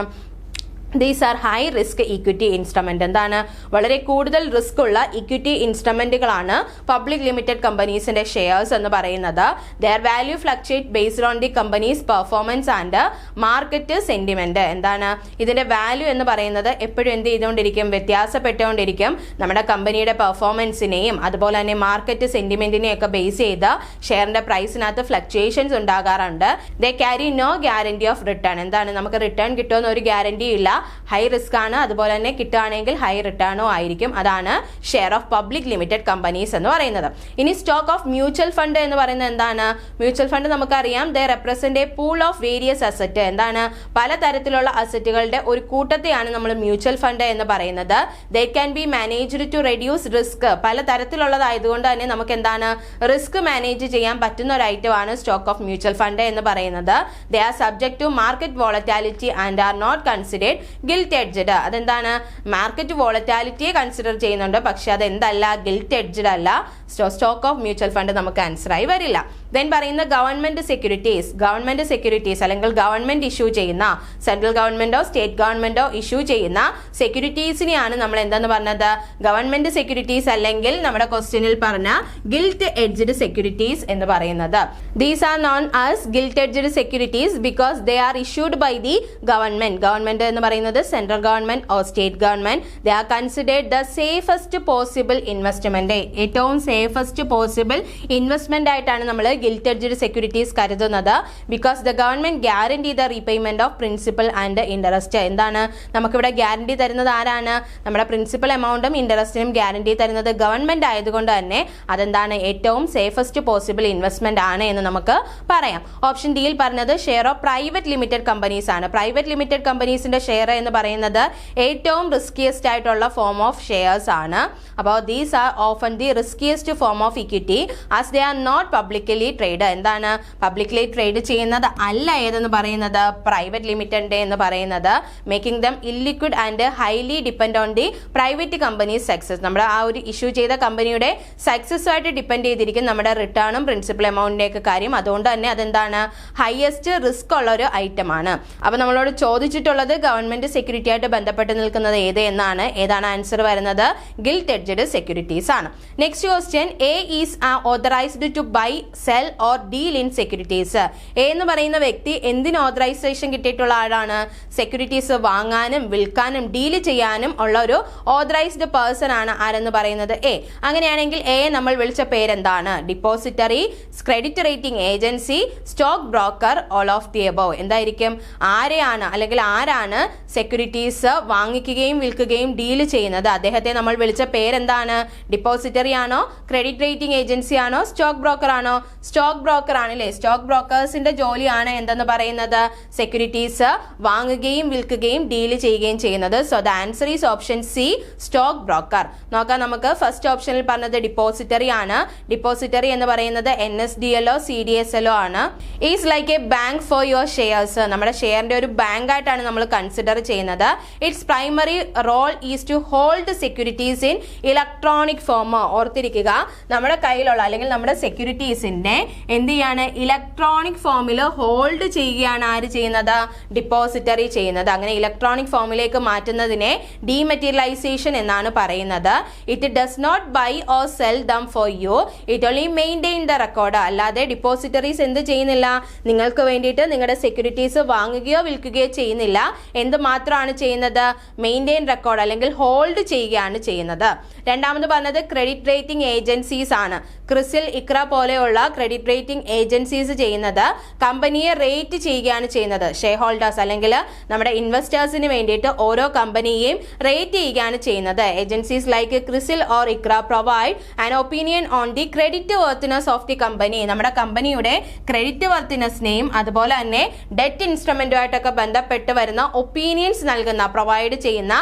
these are high risk equity instrument. എന്താണ്, വളരെ കൂടുതൽ റിസ്ക് ഉള്ള ഇക്വിറ്റി ഇൻസ്ട്രുമെന്റുകളാണ് പബ്ലിക് ലിമിറ്റഡ് കമ്പനീസിന്റെ ഷെയർസ് എന്ന് പറയുന്നത്. Their value fluctuate based on the companies performance and market sentiment. എന്താണ്, ഇതിന്റെ വാല്യൂ എന്ന് പറയുന്നത് എപ്പോഴും എന്ത് ചെയ്തുകൊണ്ടിരിക്കും, വ്യത്യാസപ്പെട്ടുകൊണ്ടിരിക്കും. നമ്മുടെ കമ്പനിയുടെ പെർഫോമൻസിനെയും അതുപോലെ തന്നെ മാർക്കറ്റ് സെന്റിമെന്റിനെയും ഒക്കെ ബേസ് ചെയ്ത് ഷെയറിന്റെ പ്രൈസിനകത്ത് ഫ്ലക്ച്വേഷൻസ് ഉണ്ടാകാറുണ്ട്. They carry no guarantee of return. എന്താണ്, നമുക്ക് റിട്ടേൺ കിട്ടുമെന്ന് ഒരു ഗ്യാരണ്ടി ഇല്ല, ഹൈ റിസ്ക് ആണ്, അതുപോലെ തന്നെ കിട്ടുകയാണെങ്കിൽ ഹൈ റിട്ടേണോ ആയിരിക്കും. അതാണ് share of public limited companies എന്ന് പറയുന്നത്. ഇനി സ്റ്റോക്ക് ഓഫ് മ്യൂച്വൽ ഫണ്ട് എന്ന് പറയുന്നത് എന്താണ്, മ്യൂച്വൽ ഫണ്ട് നമുക്കറിയാം, they represent a pool of various asset. എന്താണ്, പലതരത്തിലുള്ള അസറ്റുകളുടെ ഒരു കൂട്ടത്തെയാണ് നമ്മൾ മ്യൂച്വൽ ഫണ്ട് എന്ന് പറയുന്നത്. They can be managed to reduce risk. പലതരത്തിലുള്ളതായതുകൊണ്ട് തന്നെ നമുക്ക് എന്താണ്, റിസ്ക് മാനേജ് ചെയ്യാൻ പറ്റുന്ന ഒരു ഐറ്റമാണ് സ്റ്റോക്ക് ഓഫ് മ്യൂച്വൽ ഫണ്ട് എന്ന് പറയുന്നത്. They are subject to market volatility and are not considered gilt edged. അതെന്താണ്, മാർക്കറ്റ് വോളറ്റാലിറ്റിയെ കൺസിഡർ ചെയ്യുന്നുണ്ട്, പക്ഷെ അതെന്തല്ല, ഗിൽറ്റ് എഡ്ജഡ് അല്ല. സ്റ്റോക്ക് ഓഫ് മ്യൂച്വൽ ഫണ്ട് നമുക്ക് ആൻസറായി വരില്ല. ദെൻ പറയുന്ന ഗവൺമെന്റ് സെക്യൂരിറ്റീസ്. ഗവൺമെന്റ് സെക്യൂരിറ്റീസ് അല്ലെങ്കിൽ ഗവൺമെന്റ് ഇഷ്യൂ ചെയ്യുന്ന, സെൻട്രൽ ഗവൺമെന്റോ സ്റ്റേറ്റ് ഗവൺമെന്റോ ഇഷ്യൂ ചെയ്യുന്ന സെക്യൂരിറ്റീസിനെയാണ് നമ്മൾ എന്തെന്ന് പറഞ്ഞത്, ഗവൺമെന്റ് സെക്യൂരിറ്റീസ് അല്ലെങ്കിൽ നമ്മുടെ ക്വസ്റ്റ്യനിൽ പറഞ്ഞ ഗിൽറ്റ് എഡ്ജഡ് സെക്യൂരിറ്റീസ് എന്ന് പറയുന്നത്. These are known as gilt edged securities because they are issued by the government. Government എന്ന് പറയുന്നത് central government or state government. They are considered the safest possible investment. ഏറ്റവും safest possible investment ആയിട്ടാണ് നമ്മൾ gilt edged securities കരുതുന്നത്. Because the government guarantee the repayment of principal and interest. എന്താണ്, നമുക്കിവിടെ guarantee തരുന്നത് ആരാണ്, നമ്മുടെ പ്രിൻസിപ്പൽ എമൗണ്ടും ഇൻട്രസ്റ്റിനും ഗ്യാരണ്ടി തരുന്നത് ഗവൺമെന്റ് ആയതുകൊണ്ട് തന്നെ അതെന്താണ്, ഏറ്റവും സേഫസ്റ്റ് പോസിബിൾ ഇൻവെസ്റ്റ്മെന്റ് ആണ് എന്ന് നമുക്ക് പറയാം. ഓപ്ഷൻ ഡിയിൽ പറഞ്ഞത് share of private limited companies ആണ്. പ്രൈവറ്റ് ലിമിറ്റഡ് കമ്പനീസിന്റെ ഷെയർ എന്ന് പറയുന്നത് ഏറ്റവും റിസ്കിയസ്റ്റ് ആയിട്ടുള്ള ഫോം ഓഫ് ഷെയർസ് ആണ്. അപ്പോൾ these are often the riskiest form of equity as they are not publicly trade. എന്താണ്, പബ്ലിക്കലി ട്രേഡ് ചെയ്യുന്നത് അല്ല ഏതെന്ന് പറയുന്നത്, പ്രൈവറ്റ് ലിമിറ്റഡ് എന്ന് പറയുന്നത്. Making them illiquid and highly depend on the private companies success. നമ്മുടെ ആ ഒരു ഇഷ്യൂ ചെയ്ത കമ്പനിയുടെ സക്സസ്സുമായിട്ട് ഡിപ്പെൻഡ് ചെയ്തിരിക്കും നമ്മുടെ റിട്ടേണും പ്രിൻസിപ്പൽ എമൗണ്ടിന്റെ ഒക്കെ കാര്യം. അതുകൊണ്ട് തന്നെ അതെന്താണ്, ഹയസ്റ്റ് റിസ്ക് ഉള്ള ഒരു ഐറ്റം ആണ്. അപ്പൊ നമ്മളോട് ചോദിച്ചിട്ടുള്ളത് ഗവൺമെന്റ് സെക്യൂരിറ്റി ആയിട്ട് ബന്ധപ്പെട്ട് നിൽക്കുന്നത് ഏത് എന്നാണ്. ഏതാണ് ആൻസർ വരുന്നത്, ഗിൽറ്റ് എഡ്ജഡ് സെക്യൂരിറ്റീസ് ആണ്. Next question, a is authorised to buy, sell or deal in securities. A എന്ന് പറയുന്ന വ്യക്തി എന്തിന് ഓതറൈസേഷൻ കിട്ടിയിട്ടുള്ള ആളാണ്, സെക്യൂരിറ്റീസ് വാങ്ങാനും വിൽക്കാനും ഡീൽ ചെയ്യാനും ഉള്ള ഒരു ഓതറൈസ്ഡ് പേഴ്സൺ ആണ് ആരെന്ന് പറയുന്നത് എ. അങ്ങനെയാണെങ്കിൽ എ നമ്മൾ വിളിച്ച പേരെന്താണ്, depository, credit rating agency, stock broker, all of the above. എന്തായിരിക്കും, ആരെയാണ് അല്ലെങ്കിൽ ആരാണ് സെക്യൂരിറ്റീസ് വാങ്ങിക്കുകയും വിൽക്കുകയും ഡീൽ ചെയ്യുന്നത്, അദ്ദേഹത്തെ നമ്മൾ വിളിച്ച പേരെന്താണ്, ഡിപ്പോസിറ്ററി ആണോ, ക്രെഡിറ്റ് റേറ്റിംഗ് ഏജൻസി ആണോ, സ്റ്റോക്ക് ബ്രോക്കർ ആണോ, സ്റ്റോക്ക് ബ്രോക്കർ ആണല്ലേ. സ്റ്റോക്ക് ബ്രോക്കേഴ്സിന്റെ ജോലിയാണ് എന്തെന്ന് പറയുന്നത്, സെക്യൂരിറ്റീസ് വാങ്ങുകയും വിൽക്കുകയും ഡീൽ ചെയ്യുകയും ചെയ്യുന്നത്. So the answer is option C, stock broker. നോക്കാം നമുക്ക്. ഫസ്റ്റ് ഓപ്ഷനിൽ പറഞ്ഞത് ഡിപ്പോസിറ്ററി ആണ്. ഡിപ്പോസിറ്ററി എന്ന് പറയുന്നത് NSDL CDSL ആണ്. Is like a bank for your shares. നമ്മുടെ ഷെയറിന്റെ ഒരു ബാങ്ക് ആയിട്ടാണ് നമ്മൾ കൺസിഡർ ചെയ്യുന്നത്. Its primary role is to hold securities in electronic form. ഓർത്തിരിക്കുക, നമ്മുടെ കയ്യിലുള്ള അല്ലെങ്കിൽ നമ്മുടെ സെക്യൂരിറ്റീസിന്റെ എന്ത് ചെയ്യാണ്, ഇലക്ട്രോണിക് ഫോമിൽ ഹോൾഡ് ചെയ്യുകയാണ് ആര് ചെയ്യുന്നത്, ഡിപ്പോസിറ്ററി ചെയ്യുന്നത്. അങ്ങനെ ഇലക്ട്രോണിക് ഫോമിലേക്ക് മാറ്റുന്നതിനെ ഡീമെറ്റീരിയലൈസേഷൻ എന്നാണ് പറയുന്നത്. It does not buy or sell them for you, it only maintain the record. അല്ലാതെ ഡിപ്പോസിറ്ററീസ് എന്ത് ചെയ്യുന്നില്ല, നിങ്ങൾക്ക് വേണ്ടിയിട്ട് നിങ്ങളുടെ സെക്യൂരിറ്റീസ് വാങ്ങുകയോ വിൽക്കുകയോ ചെയ്യുന്നില്ല. എന്ത് മാത്രമാണ് ചെയ്യുന്നത്, മെയിൻറ്റെയിൻ റെക്കോർഡ് അല്ലെങ്കിൽ ഹോൾഡ് ചെയ്യുകയാണ് ചെയ്യുന്നത്. രണ്ടാമത് പറഞ്ഞത് ക്രെഡിറ്റ് റേറ്റിംഗ് ഏജൻസീസ് ആണ്. ക്രിസിൽ, ഇക്ര പോലെയുള്ള ക്രെഡിറ്റ് റേറ്റിംഗ് ഏജൻസീസ് ചെയ്യുന്നത് കമ്പനിയെ റേറ്റ് ചെയ്യുകയാണ് ചെയ്യുന്നത്. ഷെയർ ഹോൾഡേഴ്സ് അല്ലെങ്കിൽ നമ്മുടെ ഇൻവെസ്റ്റേഴ്സിന് വേണ്ടിയിട്ട് ഓരോ കമ്പനിയെയും റേറ്റ് ചെയ്യുകയാണ് ചെയ്യുന്നത്. Agencies like CRISIL or Iqra provide an opinion on the credit worthiness of the company. നമ്മുടെ കമ്പനിയുടെ ക്രെഡിറ്റ് വർത്തിനെസ്സിനെയും അതുപോലെ തന്നെ ഡെറ്റ് ഇൻസ്ട്രുമെന്റുമായിട്ടൊക്കെ ബന്ധപ്പെട്ട് വരുന്ന ഒപ്പീനിയൻ കൺവീനിയൻസ് നൽകുന്ന പ്രൊവൈഡ് ചെയ്യുന്ന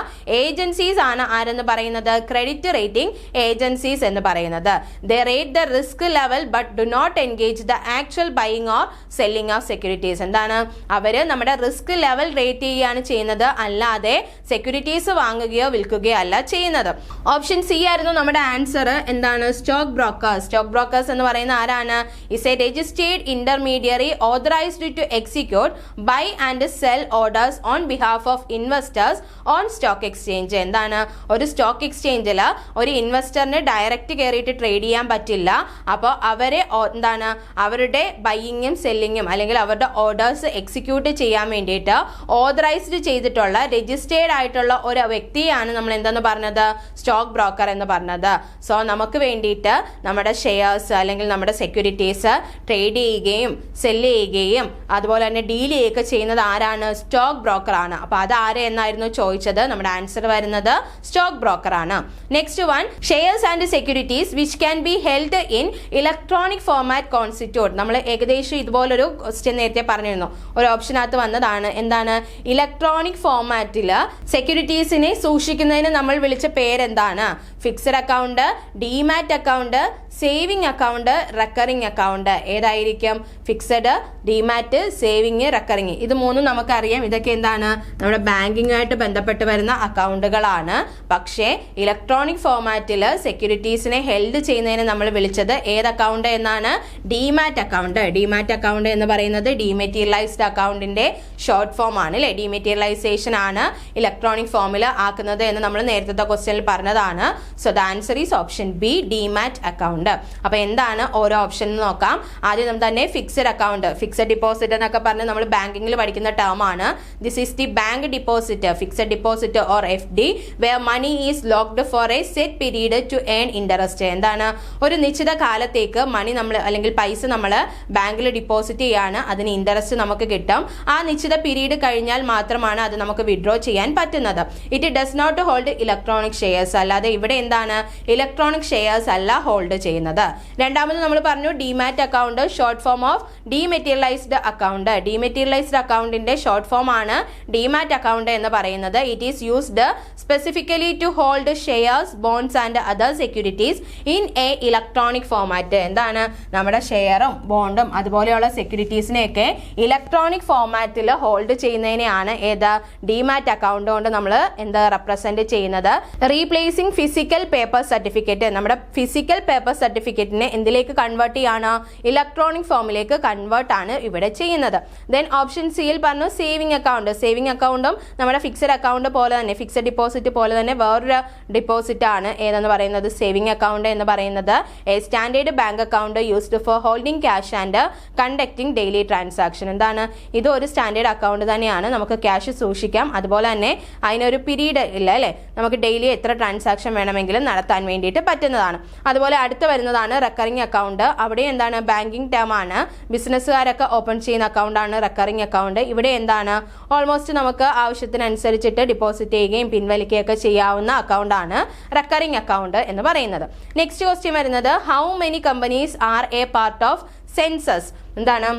ഏജൻസീസ് ആണ് ആരെന്ന് പറയുന്നത് ക്രെഡിറ്റ് റേറ്റിംഗ് ഏജൻസീസ് എന്ന് പറയുന്നത്. They rate the risk level but do not engage the actual buying or selling of securities. എന്താണ് അവര് നമ്മുടെ റിസ്ക് ലെവൽ റേറ്റ് ചെയ്യുകയാണ് ചെയ്യുന്നത്, അല്ലാതെ സെക്യൂരിറ്റീസ് വാങ്ങുകയോ വിൽക്കുകയോ അല്ല ചെയ്യുന്നത്. ഓപ്ഷൻ സി ആയിരുന്നു നമ്മുടെ ആൻസർ. എന്താണ് സ്റ്റോക്ക് ബ്രോക്കേഴ്സ്. സ്റ്റോക്ക് ബ്രോക്കേഴ്സ് എന്ന് പറയുന്ന ആരാണ്? Is a registered intermediary authorised to execute buy and sell orders on behalf of investors on stock exchange. എന്താണ് ഒരു സ്റ്റോക്ക് എക്സ്ചേഞ്ചിൽ ഒരു ഇൻവെസ്റ്ററിന് ഡയറക്റ്റ് കയറിയിട്ട് ട്രേഡ് ചെയ്യാൻ പറ്റില്ല. അപ്പോൾ അവരെ എന്താണ് അവരുടെ ബൈയിങ്ങും സെല്ലിങ്ങും അല്ലെങ്കിൽ അവരുടെ ഓർഡേഴ്സ് എക്സിക്യൂട്ട് ചെയ്യാൻ വേണ്ടിയിട്ട് ഓതറൈസ്ഡ് ചെയ്തിട്ടുള്ള രജിസ്റ്റേർഡ് ആയിട്ടുള്ള ഒരു വ്യക്തിയാണ് നമ്മൾ എന്തെന്ന് പറഞ്ഞത് സ്റ്റോക്ക് ബ്രോക്കർ എന്ന് പറഞ്ഞത്. സോ നമുക്ക് വേണ്ടിയിട്ട് നമ്മുടെ ഷെയർസ് അല്ലെങ്കിൽ നമ്മുടെ സെക്യൂരിറ്റീസ് ട്രേഡ് ചെയ്യുകയും സെല്ല് ചെയ്യുകയും അതുപോലെ തന്നെ ഡീൽ ചെയ്യുകയൊക്കെ ചെയ്യുന്നത് ആരാണ്? സ്റ്റോക്ക് ബ്രോക്കർ ആണ്. അപ്പോൾ അത് ആരെ എന്നായിരുന്നു ചോദിച്ചത്? നമ്മുടെ ആൻസർ വരുന്നത് സ്റ്റോക്ക് ബ്രോക്കർ ആണ്. Next one, shares and securities which can be held in electronic format constitute. നമ്മൾ ഏകദേശം ഇതുപോലൊരു ക്വസ്റ്റ്യൻ നേരത്തെ പറഞ്ഞിരുന്നു, ഒരു ഓപ്ഷനകത്ത് വന്നതാണ്. എന്താണ് ഇലക്ട്രോണിക് ഫോർമാറ്റിൽ സെക്യൂരിറ്റീസിനെ സൂക്ഷിക്കുന്നതിന് നമ്മൾ വിളിച്ച പേരെന്താണ്? Fixed account, demat account, saving account, recurring account. ഏതായിരിക്കും? Fixed, demat, saving, recurring. ഇത് മൂന്നും നമുക്കറിയാം. ഇതൊക്കെ എന്താണ് നമ്മുടെ ബാങ്കിങ്ങുമായിട്ട് ബന്ധപ്പെട്ട് വരുന്ന അക്കൗണ്ടുകളാണ്. പക്ഷേ ഇലക്ട്രോണിക് ഫോർമാറ്റിൽ സെക്യൂരിറ്റീസിനെ ഹെൽഡ് ചെയ്യുന്നതിന് നമ്മൾ വിളിച്ചത് ഏത് അക്കൗണ്ട് എന്നാണ്? Demat account. ഡിമാറ്റ് അക്കൗണ്ട് എന്ന് പറയുന്നത് ഡിമെറ്റീരിയലൈസ്ഡ് അക്കൗണ്ടിന്റെ ഷോർട്ട് ഫോം ആണ് അല്ലെ. ഡിമെറ്റീരിയലൈസേഷൻ ആണ് ഇലക്ട്രോണിക് ഫോമിൽ ആക്കുന്നത് എന്ന് നമ്മൾ നേരത്തെ ക്വസ്റ്റ്യനിൽ പറഞ്ഞതാണ്. So the answer is option B, demat account. അപ്പൊ എന്താണ് ഓരോ ഓപ്ഷൻ നോക്കാം. ആദ്യം തന്നെ ഫിക്സഡ് അക്കൗണ്ട്, ഫിക്സഡ് ഡിപ്പോസിറ്റ് എന്നൊക്കെ പറഞ്ഞ് നമ്മൾ ബാങ്കിങ്ങിൽ പഠിക്കുന്ന ടേം ആണ്. This is the bank deposit, fixed deposit or FD where money is locked for a set period to earn interest. എന്താണ് ഒരു നിശ്ചിത കാലത്തേക്ക് മണി നമ്മൾ അല്ലെങ്കിൽ പൈസ നമ്മൾ ബാങ്കിൽ ഡിപ്പോസിറ്റ് ചെയ്യാണ്, അതിന് ഇൻട്രസ്റ്റ് നമുക്ക് കിട്ടും. ആ നിശ്ചിത പീരീഡ് കഴിഞ്ഞാൽ മാത്രമാണ് അത് നമുക്ക് വിഡ്രോ ചെയ്യാൻ പറ്റുന്നത്. It does not hold electronic shares. അല്ലാതെ ഇവിടെ എന്താണ് ഇലക്ട്രോണിക് ഷെയർസ് അല്ല ഹോൾഡ് ചെയ്യുന്നത്. രണ്ടാമത് നമ്മൾ പറഞ്ഞു demat account, short form of dematerialised account. Dematerialised അക്കൗണ്ടിന്റെ ഷോർട്ട് ഫോം ആണ് ഡിമാറ്റ് അക്കൗണ്ട് എന്ന് പറയുന്നത്. It is used specifically to hold shares, bonds and other securities in a electronic format. എന്താണ് നമ്മുടെ ഷെയറും ബോണ്ടും അതുപോലെയുള്ള സെക്യൂരിറ്റീസിനെയൊക്കെ ഇലക്ട്രോണിക് ഫോർമാറ്റിൽ ഹോൾഡ് ചെയ്യുന്നതിനെയാണ് ഏത് ഡിമാറ്റ് അക്കൗണ്ട് കൊണ്ട് നമ്മൾ എന്താ റെപ്രസെന്റ് ചെയ്യുന്നത്? Replacing physical paper certificate. നമ്മുടെ ഫിസിക്കൽ പേപ്പർ സർട്ടിഫിക്കറ്റിനെ എന്തിലേക്ക് കൺവേർട്ട് ചെയ്യാണ്? ഇലക്ട്രോണിക് ഫോമിലേക്ക് കൺവേർട്ട് ആണ് ഇവിടെ ചെയ്യുന്നത്. ദെൻ ഓപ്ഷൻ സിയിൽ പറഞ്ഞു സേവിങ് അക്കൗണ്ട്. സേവിങ് അക്കൗണ്ടും നമ്മുടെ ഫിക്സഡ് അക്കൗണ്ട് പോലെ തന്നെ ഫിക്സഡ് ഡിപ്പോസിറ്റ് പോലെ തന്നെ വേറൊരു ഡിപ്പോസിറ്റ് ആണ് ഏതെന്ന് പറയുന്നത് സേവിങ് അക്കൗണ്ട് എന്ന് പറയുന്നത്. A standard bank account used for holding cash and conducting daily transaction. എന്താണ് ഇത് ഒരു സ്റ്റാൻഡേർഡ് അക്കൗണ്ട് തന്നെയാണ്, നമുക്ക് ക്യാഷ് സൂക്ഷിക്കാം, അതുപോലെ തന്നെ അതിനൊരു പീരീഡ് ഇല്ല അല്ലേ, നമുക്ക് ഡെയിലി എത്ര ട്രാൻസാക്ഷൻ വേണമെങ്കിലും നടത്താൻ വേണ്ടിയിട്ട് പറ്റുന്നതാണ്. അതുപോലെ അടുത്ത് വരുന്നതാണ് റെക്കറിംഗ് അക്കൗണ്ട്. അവിടെ എന്താണ് ബാങ്കിങ് ടേം ആണ്, ബിസിനസ്സുകാരൊക്കെ ഓപ്പൺ ചെയ്യുന്ന അക്കൗണ്ട് ആണ് റെക്കറിംഗ് അക്കൗണ്ട്. ഇവിടെ എന്താണ് ഓൾമോസ്റ്റ് നമുക്ക് ആവശ്യത്തിനനുസരിച്ചിട്ട് ഡിപ്പോസിറ്റ് ചെയ്യുകയും പിൻവലിക്കുകയൊക്കെ ചെയ്യാവുന്ന അക്കൗണ്ട് ആണ് റെക്കറിംഗ് അക്കൗണ്ട് എന്ന് പറയുന്നത്. നെക്സ്റ്റ് ക്വസ്റ്റ്യൻ വരുന്നത് how many companies are a part of Sensex. എന്താണ്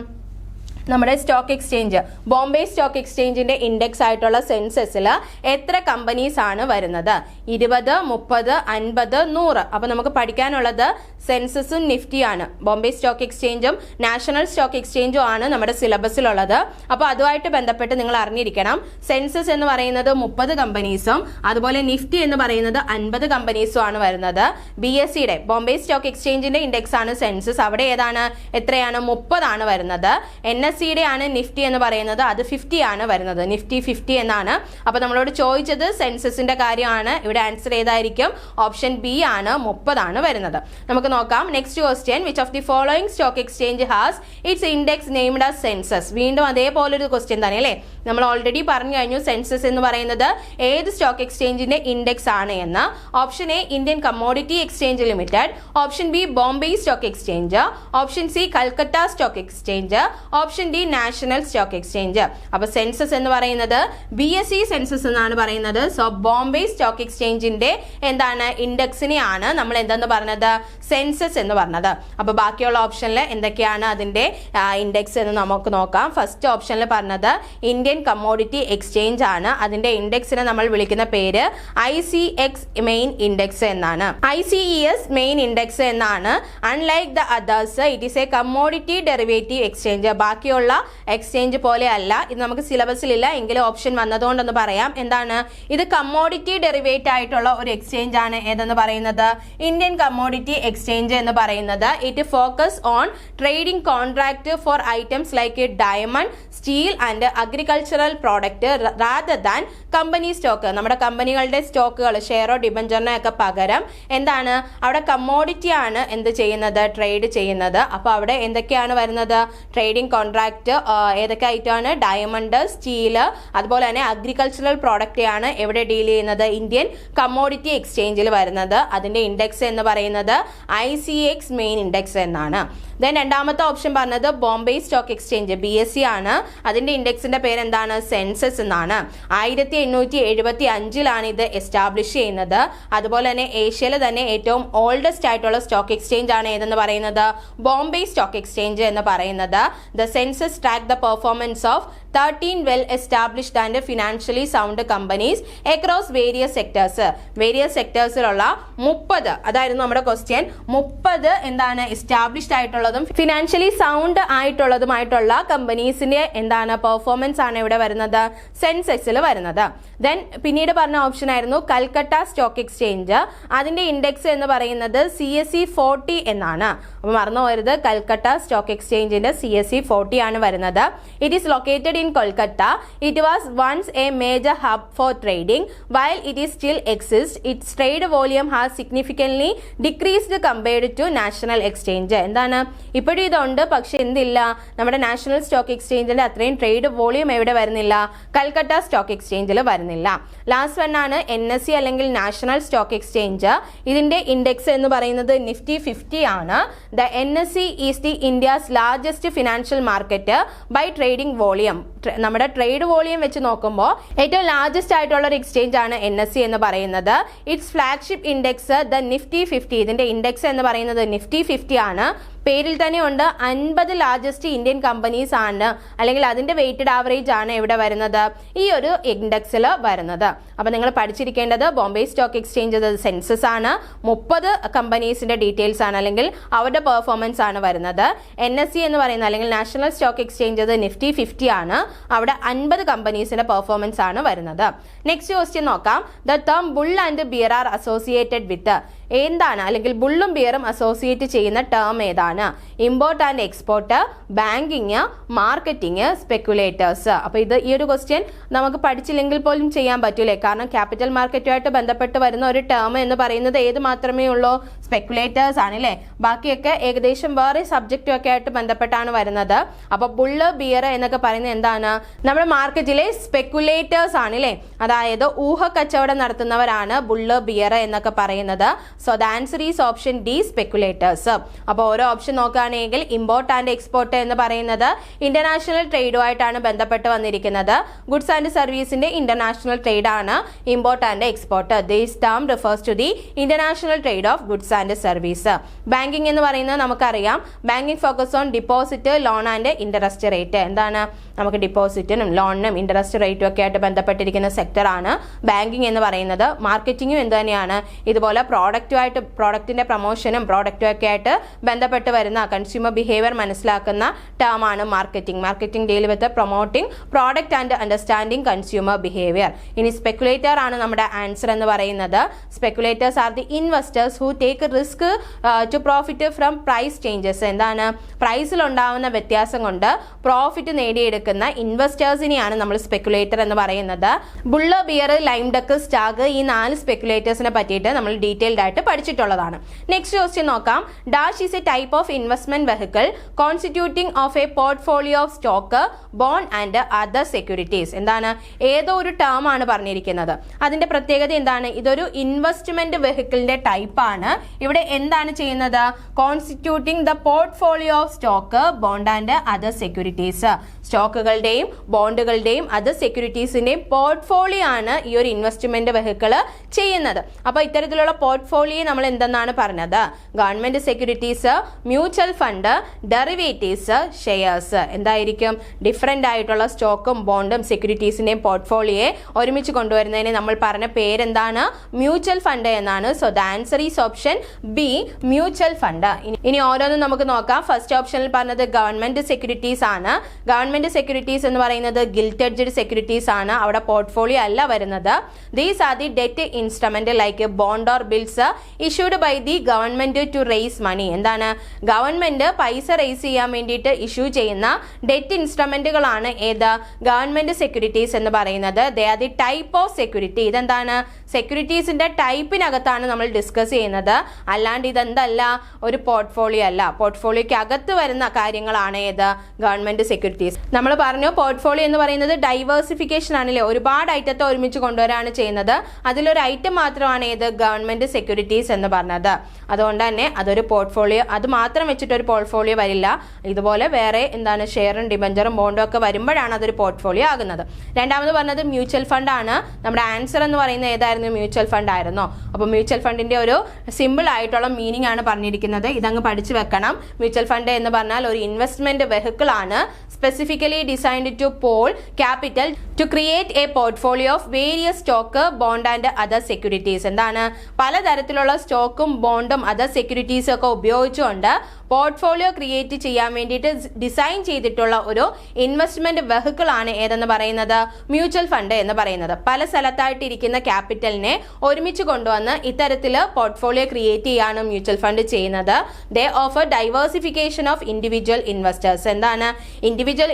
നമ്മുടെ സ്റ്റോക്ക് എക്സ്ചേഞ്ച്, ബോംബെ സ്റ്റോക്ക് എക്സ്ചേഞ്ചിന്റെ ഇൻഡെക്സ് ആയിട്ടുള്ള സെൻസസിൽ എത്ര കമ്പനീസ് ആണ് വരുന്നത്? 20, 30, 50, 100. അപ്പോൾ നമുക്ക് പഠിക്കാനുള്ളത് സെൻസസും നിഫ്റ്റിയാണ്. ബോംബെ സ്റ്റോക്ക് എക്സ്ചേഞ്ചും നാഷണൽ സ്റ്റോക്ക് എക്സ്ചേഞ്ചും ആണ് നമ്മുടെ സിലബസിലുള്ളത്. അപ്പോൾ അതുമായിട്ട് ബന്ധപ്പെട്ട് നിങ്ങൾ അറിഞ്ഞിരിക്കണം. സെൻസസ് എന്ന് പറയുന്നത് 30 കമ്പനീസും അതുപോലെ നിഫ്റ്റി എന്ന് പറയുന്നത് 50 കമ്പനീസും ആണ് വരുന്നത്. BSEയുടെ ബോംബെ സ്റ്റോക്ക് എക്സ്ചേഞ്ചിന്റെ ഇൻഡെക്സ് ആണ് സെൻസസ്. അവിടെ ഏതാണ് എത്രയാണ്? 30 ആണ് വരുന്നത്. NSEയുടെ ആണ് നിഫ്റ്റി എന്ന് പറയുന്നത്, അത് 50 ആണ് വരുന്നത്. നിഫ്റ്റി 50 എന്നാണ്. അപ്പോൾ നമ്മളോട് ചോദിച്ചത് സെൻസസിന്റെ കാര്യമാണ്. ഇവിടെ ആൻസർ ഏതായിരിക്കും? ഓപ്ഷൻ ബി ആണ്, 30 ആണ് വരുന്നത്. നമുക്ക് നോക്കാം next question. Which of the following stock exchange has it's index named as census. വീണ്ടും അതേപോലൊരു ക്വസ്റ്റ്യൻ തന്നെ അല്ലേ, നമ്മൾ ഓൾറെഡി പറഞ്ഞു കഴിഞ്ഞു സെൻസസ് എന്ന് പറയുന്നത് ഏത് സ്റ്റോക്ക് എക്സ്ചേഞ്ചിന്റെ ഇൻഡെക്സ് ആണ് എന്ന്. Option A Indian commodity exchange limited, option B Bombay stock exchange, option C Calcutta stock exchange, option D national stock exchange. അപ്പൊ സെൻസസ് എന്ന് പറയുന്നത് BSE സെൻസസ് എന്നാണ് പറയുന്നത്. സോ ബോംബെ സ്റ്റോക്ക് എക്സ്ചേഞ്ചിന്റെ എന്താണ് ഇൻഡെക്സിനെയാണ് നമ്മൾ എന്തെന്ന് പറഞ്ഞത്? സെൻസസ് എന്ന് പറഞ്ഞത്. അപ്പോൾ ബാക്കിയുള്ള ഓപ്ഷനിൽ എന്തൊക്കെയാണ് അതിൻ്റെ ഇൻഡെക്സ് എന്ന് നമുക്ക് നോക്കാം. ഫസ്റ്റ് ഓപ്ഷനിൽ പറഞ്ഞത് ഇന്ത്യൻ കമ്മോഡിറ്റി എക്സ്ചേഞ്ച് ആണ്. അതിൻ്റെ ഇൻഡെക്സിനെ നമ്മൾ വിളിക്കുന്ന പേര് ICX മെയിൻ ഇൻഡെക്സ് എന്നാണ്. ICES മെയിൻ ഇൻഡെക്സ് എന്നാണ്. Unlike the others it is A commodity derivative exchange. ബാക്കിയുള്ള എക്സ്ചേഞ്ച് പോലെ അല്ല. ഇത് നമുക്ക് സിലബസിലില്ല എങ്കിലും ഓപ്ഷൻ വന്നതുകൊണ്ടൊന്ന് പറയാം. എന്താണ് ഇത്? കമ്മോഡിറ്റി ഡെറിവേറ്റ് ആയിട്ടുള്ള ഒരു എക്സ്ചേഞ്ച് ആണ്. ഏതെന്ന് പറയുന്നത് ഇന്ത്യൻ കമ്മോഡിറ്റി എക്സ്ചേഞ്ച് എന്ന് പറയുന്നത്. It focus on trading contract four items like diamond, steel and agricultural product rather than company stock. നമ്മുടെ കമ്പനികളുടെ സ്റ്റോക്കുകൾ, ഷെയറോ ഡിബഞ്ചറിനോ ഒക്കെ പകരം എന്താണ് അവിടെ കമ്മോഡിറ്റി ആണ് എന്ത് ചെയ്യുന്നത്? ട്രേഡ് ചെയ്യുന്നത്. അപ്പോൾ അവിടെ എന്തൊക്കെയാണ് വരുന്നത്? ട്രേഡിംഗ് കോൺട്രാക്ട് ഏതൊക്കെ ഐറ്റമാണ്? ഡയമണ്ട്, സ്റ്റീല്, അതുപോലെ തന്നെ അഗ്രികൾച്ചറൽ പ്രോഡക്റ്റ് ആണ് എവിടെ ഡീൽ ചെയ്യുന്നത്? ഇന്ത്യൻ കമ്മോഡിറ്റി എക്സ്ചേഞ്ചിൽ വരുന്നത്. അതിന്റെ ഇൻഡെക്സ് എന്ന് പറയുന്നത് ICX മെയിൻ ഇൻഡെക്സ് എന്നാണ്. ദെൻ രണ്ടാമത്തെ ഓപ്ഷൻ പറഞ്ഞത് ബോംബെ സ്റ്റോക്ക് എക്സ്ചേഞ്ച് BSE ആണ്. അതിന്റെ ഇൻഡെക്സിന്റെ പേര് എന്താണ്? സെൻസസ് എന്നാണ്. 1875 ഇത് എസ്റ്റാബ്ലിഷ് ചെയ്യുന്നത്. അതുപോലെ തന്നെ ഏഷ്യയിലെ തന്നെ ഏറ്റവും ഓൾഡസ്റ്റ് ആയിട്ടുള്ള സ്റ്റോക്ക് എക്സ്ചേഞ്ച് ആണ് ഏതെന്ന് പറയുന്നത്? ബോംബെ സ്റ്റോക്ക് എക്സ്ചേഞ്ച് എന്ന് പറയുന്നത്. The Sensex track the performance of 13 well established and financially sound companies across various sectors. Various സെക്ടേഴ്സിലുള്ള 30, അതായിരുന്നു നമ്മുടെ ക്വസ്റ്റ്യൻ. 30 എന്താണ് എസ്റ്റാബ്ലിഷ്ഡ് ആയിട്ടുള്ളതും ഫിനാൻഷ്യലി സൗണ്ട് ആയിട്ടുള്ളതുമായിട്ടുള്ള കമ്പനീസിന്റെ എന്താണ് പെർഫോമൻസ് ആണ് ഇവിടെ വരുന്നത്? സെൻസെക്സിൽ വരുന്നത്. ദെൻ പിന്നീട് പറഞ്ഞ ഓപ്ഷൻ ആയിരുന്നു കൽക്കട്ട സ്റ്റോക്ക് എക്സ്ചേഞ്ച്. അതിന്റെ ഇൻഡെക്സ് എന്ന് പറയുന്നത് CSE 40 എന്നാണ്. അപ്പോൾ മറന്നു പോകരുത്, കൽക്കട്ട സ്റ്റോക്ക് എക്സ്ചേഞ്ചിന്റെ CSE 40 ആണ് വരുന്നത്. It is located in Kolkata. It was once a major hub for trading. While it is still exists, its trade volume has significantly decreased compared to national exchange. എന്താണ് ഇപ്പോഴും ഇതുണ്ട്, പക്ഷെ എന്തില്ല, നമ്മുടെ നാഷണൽ സ്റ്റോക്ക് എക്സ്ചേഞ്ചിന്റെ അത്രയും trade volume എവിടെ വരുന്നില്ല? Calcutta stock എക്സ്ചേഞ്ചിൽ വരുന്നില്ല. ലാസ്റ്റ് വൺ ആണ് NSE അല്ലെങ്കിൽ നാഷണൽ സ്റ്റോക്ക് എക്സ്ചേഞ്ച്. ഇതിന്റെ ഇൻഡെക്സ് എന്ന് പറയുന്നത് Nifty 50 ആണ്. The NSE is the India's largest financial market by trading volume. നമ്മുടെ ട്രേഡ് വോളിയം വെച്ച് നോക്കുമ്പോൾ ഏറ്റവും ലാർജസ്റ്റ് ആയിട്ടുള്ള ഒരു എക്സ്ചേഞ്ച് ആണ് NSE എന്ന് പറയുന്നത്. It's flagship index the Nifty 50. ഇതിന്റെ ഇൻഡെക്സ് എന്ന് പറയുന്നത് Nifty 50 ആണ്. പേരിൽ തന്നെ ഉണ്ട് 50 ലാർജസ്റ്റ് ഇന്ത്യൻ കമ്പനീസ് ആണ്, അല്ലെങ്കിൽ അതിന്റെ വെയ്റ്റഡ് ആവറേജ് ആണ് ഇവിടെ വരുന്നത് ഈ ഒരു ഇൻഡെക്സിൽ വരുന്നത്. അപ്പൊ നിങ്ങൾ പഠിച്ചിരിക്കേണ്ടത് ബോംബെ സ്റ്റോക്ക് എക്സ്ചേഞ്ച് സെൻസസ് ആണ്. 30 കമ്പനീസിന്റെ ഡീറ്റെയിൽസ് ആണ്, അല്ലെങ്കിൽ അവരുടെ പെർഫോമൻസ് ആണ് വരുന്നത്. NSE എന്ന് പറയുന്നത് അല്ലെങ്കിൽ നാഷണൽ സ്റ്റോക്ക് എക്സ്ചേഞ്ച് Nifty 50 ആണ്. അവിടെ 50 കമ്പനീസിന്റെ പെർഫോമൻസ് ആണ് വരുന്നത്. നെക്സ്റ്റ് ക്വസ്റ്റ്യൻ നോക്കാം. The term bull and bear are associated with. എന്താണ് അല്ലെങ്കിൽ ബുള്ളും ബിയറും അസോസിയേറ്റ് ചെയ്യുന്ന ടേം ഏതാണ്? Import and export, banking, marketing, speculators. അപ്പോൾ ഈ ഒരു ക്വസ്റ്റ്യൻ നമുക്ക് പഠിച്ചില്ലെങ്കിൽ പോലും ചെയ്യാൻ പറ്റൂലേ? കാരണം ക്യാപിറ്റൽ മാർക്കറ്റുമായിട്ട് ബന്ധപ്പെട്ട് വരുന്ന ഒരു ടേം എന്ന് പറയുന്നത് ഏത് മാത്രമേ ഉള്ളൂ? സ്പെക്കുലേറ്റേഴ്സ് ആണല്ലേ. ബാക്കിയൊക്കെ ഏകദേശം വേറെ സബ്ജക്റ്റും ഒക്കെ ആയിട്ട് ബന്ധപ്പെട്ടാണ് വരുന്നത്. അപ്പോൾ ബുള്ള് ബിയർ എന്നൊക്കെ പറയുന്നത് എന്താണ്? നമ്മുടെ മാർക്കറ്റിലെ സ്പെക്കുലേറ്റേഴ്സ് ആണല്ലേ. അതായത് ഊഹക്കച്ചവടം നടത്തുന്നവരാണ് ബുള്ള് ബിയർ എന്നൊക്കെ പറയുന്നത്. So the answer is option D, speculators. അപ്പോൾ ഓരോ ഓപ്ഷൻ നോക്കുകയാണെങ്കിൽ ഇമ്പോർട്ട് ആൻഡ് എക്സ്പോർട്ട് എന്ന് പറയുന്നത് ഇന്റർനാഷണൽ ട്രേഡുമായിട്ടാണ് ബന്ധപ്പെട്ട് വന്നിരിക്കുന്നത്. ഗുഡ്സ് ആൻഡ് സർവീസിന്റെ ഇന്റർനാഷണൽ ട്രേഡ് ആണ് import and export. This term refers to the international trade of goods and service. Banking എന്ന് പറയുന്നത് നമുക്കറിയാം, banking focus on deposit, loan and interest rate. എന്താണ്? നമുക്ക് ഡിപ്പോസിറ്റിനും ലോണിനും ഇൻട്രസ്റ്റ് റേറ്റും ഒക്കെ ആയിട്ട് ബന്ധപ്പെട്ടിരിക്കുന്ന സെക്ടർ ആണ് ബാങ്കിങ് എന്ന് പറയുന്നത്. മാർക്കറ്റിംഗും എന്ത് തന്നെയാണ്? ഇതുപോലെ പ്രോഡക്റ്റിന്റെ പ്രൊമോഷനും പ്രോഡക്റ്റും ഒക്കെ ആയിട്ട് ബന്ധപ്പെട്ട് വരുന്ന കൺസ്യൂമർ ബിഹേവിയർ മനസ്സിലാക്കുന്ന ടേം ആണ് marketing. Marketing deal with promoting product and understanding consumer behaviour. ഇനി സ്പെക്കുലേറ്റർ ആണ് നമ്മുടെ ആൻസർ എന്ന് പറയുന്നത്. Speculators are the investors who take risk to profit from price changes. എന്താണ്? പ്രൈസിൽ ഉണ്ടാവുന്ന വ്യത്യാസം കൊണ്ട് പ്രോഫിറ്റ് നേടിയെടുക്കുന്ന ഇൻവെസ്റ്റേഴ്സിനെയാണ് നമ്മൾ സ്പെക്കുലേറ്റർ എന്ന് പറയുന്നത്. Bull bear, lame duck, stag, ഈ 4 സ്പെക്കുലേറ്റേഴ്സിനെ പറ്റിയിട്ട് നമ്മൾ ഡീറ്റെയിൽഡ് ആയിട്ട് പഠിച്ചിട്ടുള്ളതാണ്. നെക്സ്റ്റ് ക്വസ്റ്റ്യൻ നോക്കാം. Dash is a type of investment vehicle constituting of a portfolio of stock, bond and other securities. എന്താണ്? ഏതോ ഒരു ടേം ആണ് പറഞ്ഞിരിക്കുന്നത്. അതിന്റെ പ്രത്യേകത എന്താണ്? ഇതൊരു ഇൻവെസ്റ്റ്മെന്റ് വെഹിക്കിളിന്റെ ടൈപ്പ് ആണ്. ഇവിടെ എന്താണ് ചെയ്യുന്നത്? Constituting the portfolio of stock, bond and other securities. സ്റ്റോക്കുകളുടെയും ബോണ്ടുകളുടെയും അതർ സെക്യൂരിറ്റീസിന്റെയും പോർട്ട്ഫോളിയോ ആണ് ഈ ഒരു ഇൻവെസ്റ്റ്മെന്റ് വെഹിക്കിൾ ചെയ്യുന്നത്. അപ്പോൾ ഇത്തരത്തിലുള്ള പോർട്ട്ഫോളിയോ പോർട്ട്ഫോളിയോ നമ്മൾ എന്തെന്നാണ് പറഞ്ഞത്? Government securities, mutual fund, derivatives, shares. എന്തായിരിക്കും? ഡിഫറെന്റ് ആയിട്ടുള്ള സ്റ്റോക്കും ബോണ്ടും സെക്യൂരിറ്റീസിന്റെയും പോർട്ട്ഫോളിയോയെ ഒരുമിച്ച് കൊണ്ടുവരുന്നതിന് നമ്മൾ പറഞ്ഞ പേരെന്താണ്? മ്യൂച്വൽ ഫണ്ട് എന്നാണ്. So the answer is option B, mutual fund. ഇനി ഓരോന്നും നമുക്ക് നോക്കാം. ഫസ്റ്റ് ഓപ്ഷനിൽ പറഞ്ഞത് ഗവൺമെന്റ് സെക്യൂരിറ്റീസ് ആണ്. ഗവൺമെന്റ് സെക്യൂരിറ്റീസ് എന്ന് പറയുന്നത് ഗിൽറ്റഡ് സെക്യൂരിറ്റീസ് ആണ്. അവിടെ പോർട്ട്ഫോളിയോ അല്ല വരുന്നത്. These are the debt instrument like bond or bills issued by the government to raise money. എന്താണ്? ഗവൺമെന്റ് പൈസ റേസ് ചെയ്യാൻ വേണ്ടിയിട്ട് ഇഷ്യൂ ചെയ്യുന്ന ഡെറ്റ് ഇൻസ്ട്രുമെന്റുകളാണ് ഏത്? ഗവൺമെന്റ് സെക്യൂരിറ്റീസ് എന്ന് പറയുന്നത്. They are the type of security. ഇതെന്താണ്? സെക്യൂരിറ്റീസിന്റെ ടൈപ്പിനകത്താണ് നമ്മൾ ഡിസ്കസ് ചെയ്യുന്നത്. അല്ലാണ്ട് ഇതെന്തല്ല, ഒരു പോർട്ട്ഫോളിയോ അല്ല. പോർട്ട്ഫോളിയോക്ക് അകത്ത് വരുന്ന കാര്യങ്ങളാണ് ഏത്? Government securities. നമ്മൾ പറഞ്ഞു പോർട്ട്ഫോളിയോ എന്ന് പറയുന്നത് ഡൈവേഴ്സിഫിക്കേഷൻ ആണല്ലേ, ഒരുപാട് ഐറ്റത്തെ ഒരുമിച്ച് കൊണ്ടുവരാണ് ചെയ്യുന്നത്. അതിലൊരു ഐറ്റം മാത്രമാണ് ഏത്? ഗവൺമെന്റ് സെക്യൂരിറ്റീസ് എന്ന് പറഞ്ഞത്. അതുകൊണ്ട് തന്നെ അതൊരു പോർട്ട്ഫോളിയോ, അത് മാത്രം വെച്ചിട്ട് ഒരു പോർട്ട്ഫോളിയോ വരില്ല. ഇതുപോലെ വേറെ എന്താണ് ഷെയറും ഡിബഞ്ചറും ബോണ്ടും ഒക്കെ വരുമ്പോഴാണ് അതൊരു പോർട്ട്ഫോളിയോ ആകുന്നത്. രണ്ടാമത് പറഞ്ഞത് മ്യൂച്വൽ ഫണ്ട് ആണ്. നമ്മുടെ ആൻസർ എന്ന് പറയുന്നത് ഏതായിരുന്നു? മ്യൂച്വൽ ഫണ്ട് ആയിരുന്നോ? അപ്പോൾ മ്യൂച്വൽ ഫണ്ടിന്റെ ഒരു സിമ്പിൾ ആയിട്ടുള്ള മീനിങ് ആണ് പറഞ്ഞിരിക്കുന്നത്. ഇതങ്ങ് പഠിച്ചു വെക്കണം. മ്യൂച്വൽ ഫണ്ട് എന്ന് പറഞ്ഞാൽ ഒരു ഇൻവെസ്റ്റ്മെന്റ് വെഹിക്കിൾ ആണ്, specifically designed to pool capital to create a portfolio of various stock, bond and other securities. എന്താണ്? പലതരത്തിലുള്ള സ്റ്റോക്കും ബോണ്ടും അതർ സെക്യൂരിറ്റീസും ഒക്കെ ഉപയോഗിച്ചുകൊണ്ട് പോർട്ട്ഫോളിയോ ക്രിയേറ്റ് ചെയ്യാൻ വേണ്ടിയിട്ട് ഡിസൈൻ ചെയ്തിട്ടുള്ള ഒരു ഇൻവെസ്റ്റ്മെന്റ് വെഹിക്കിൾ ആണ് ഏതെന്ന് പറയുന്നത്? മ്യൂച്വൽ ഫണ്ട് എന്ന് പറയുന്നത്. പല സ്ഥലത്തായിട്ട് ഇരിക്കുന്ന ക്യാപിറ്റലിനെ ഒരുമിച്ച് കൊണ്ടുവന്ന് ഇത്തരത്തിൽ പോർട്ട്ഫോളിയോ ക്രിയേറ്റ് ചെയ്യാണ് മ്യൂച്വൽ ഫണ്ട് ചെയ്യുന്നത്. ദേ offer diversification of individual investors. എന്താണ്? ഇൻഡിവിജ്വൽ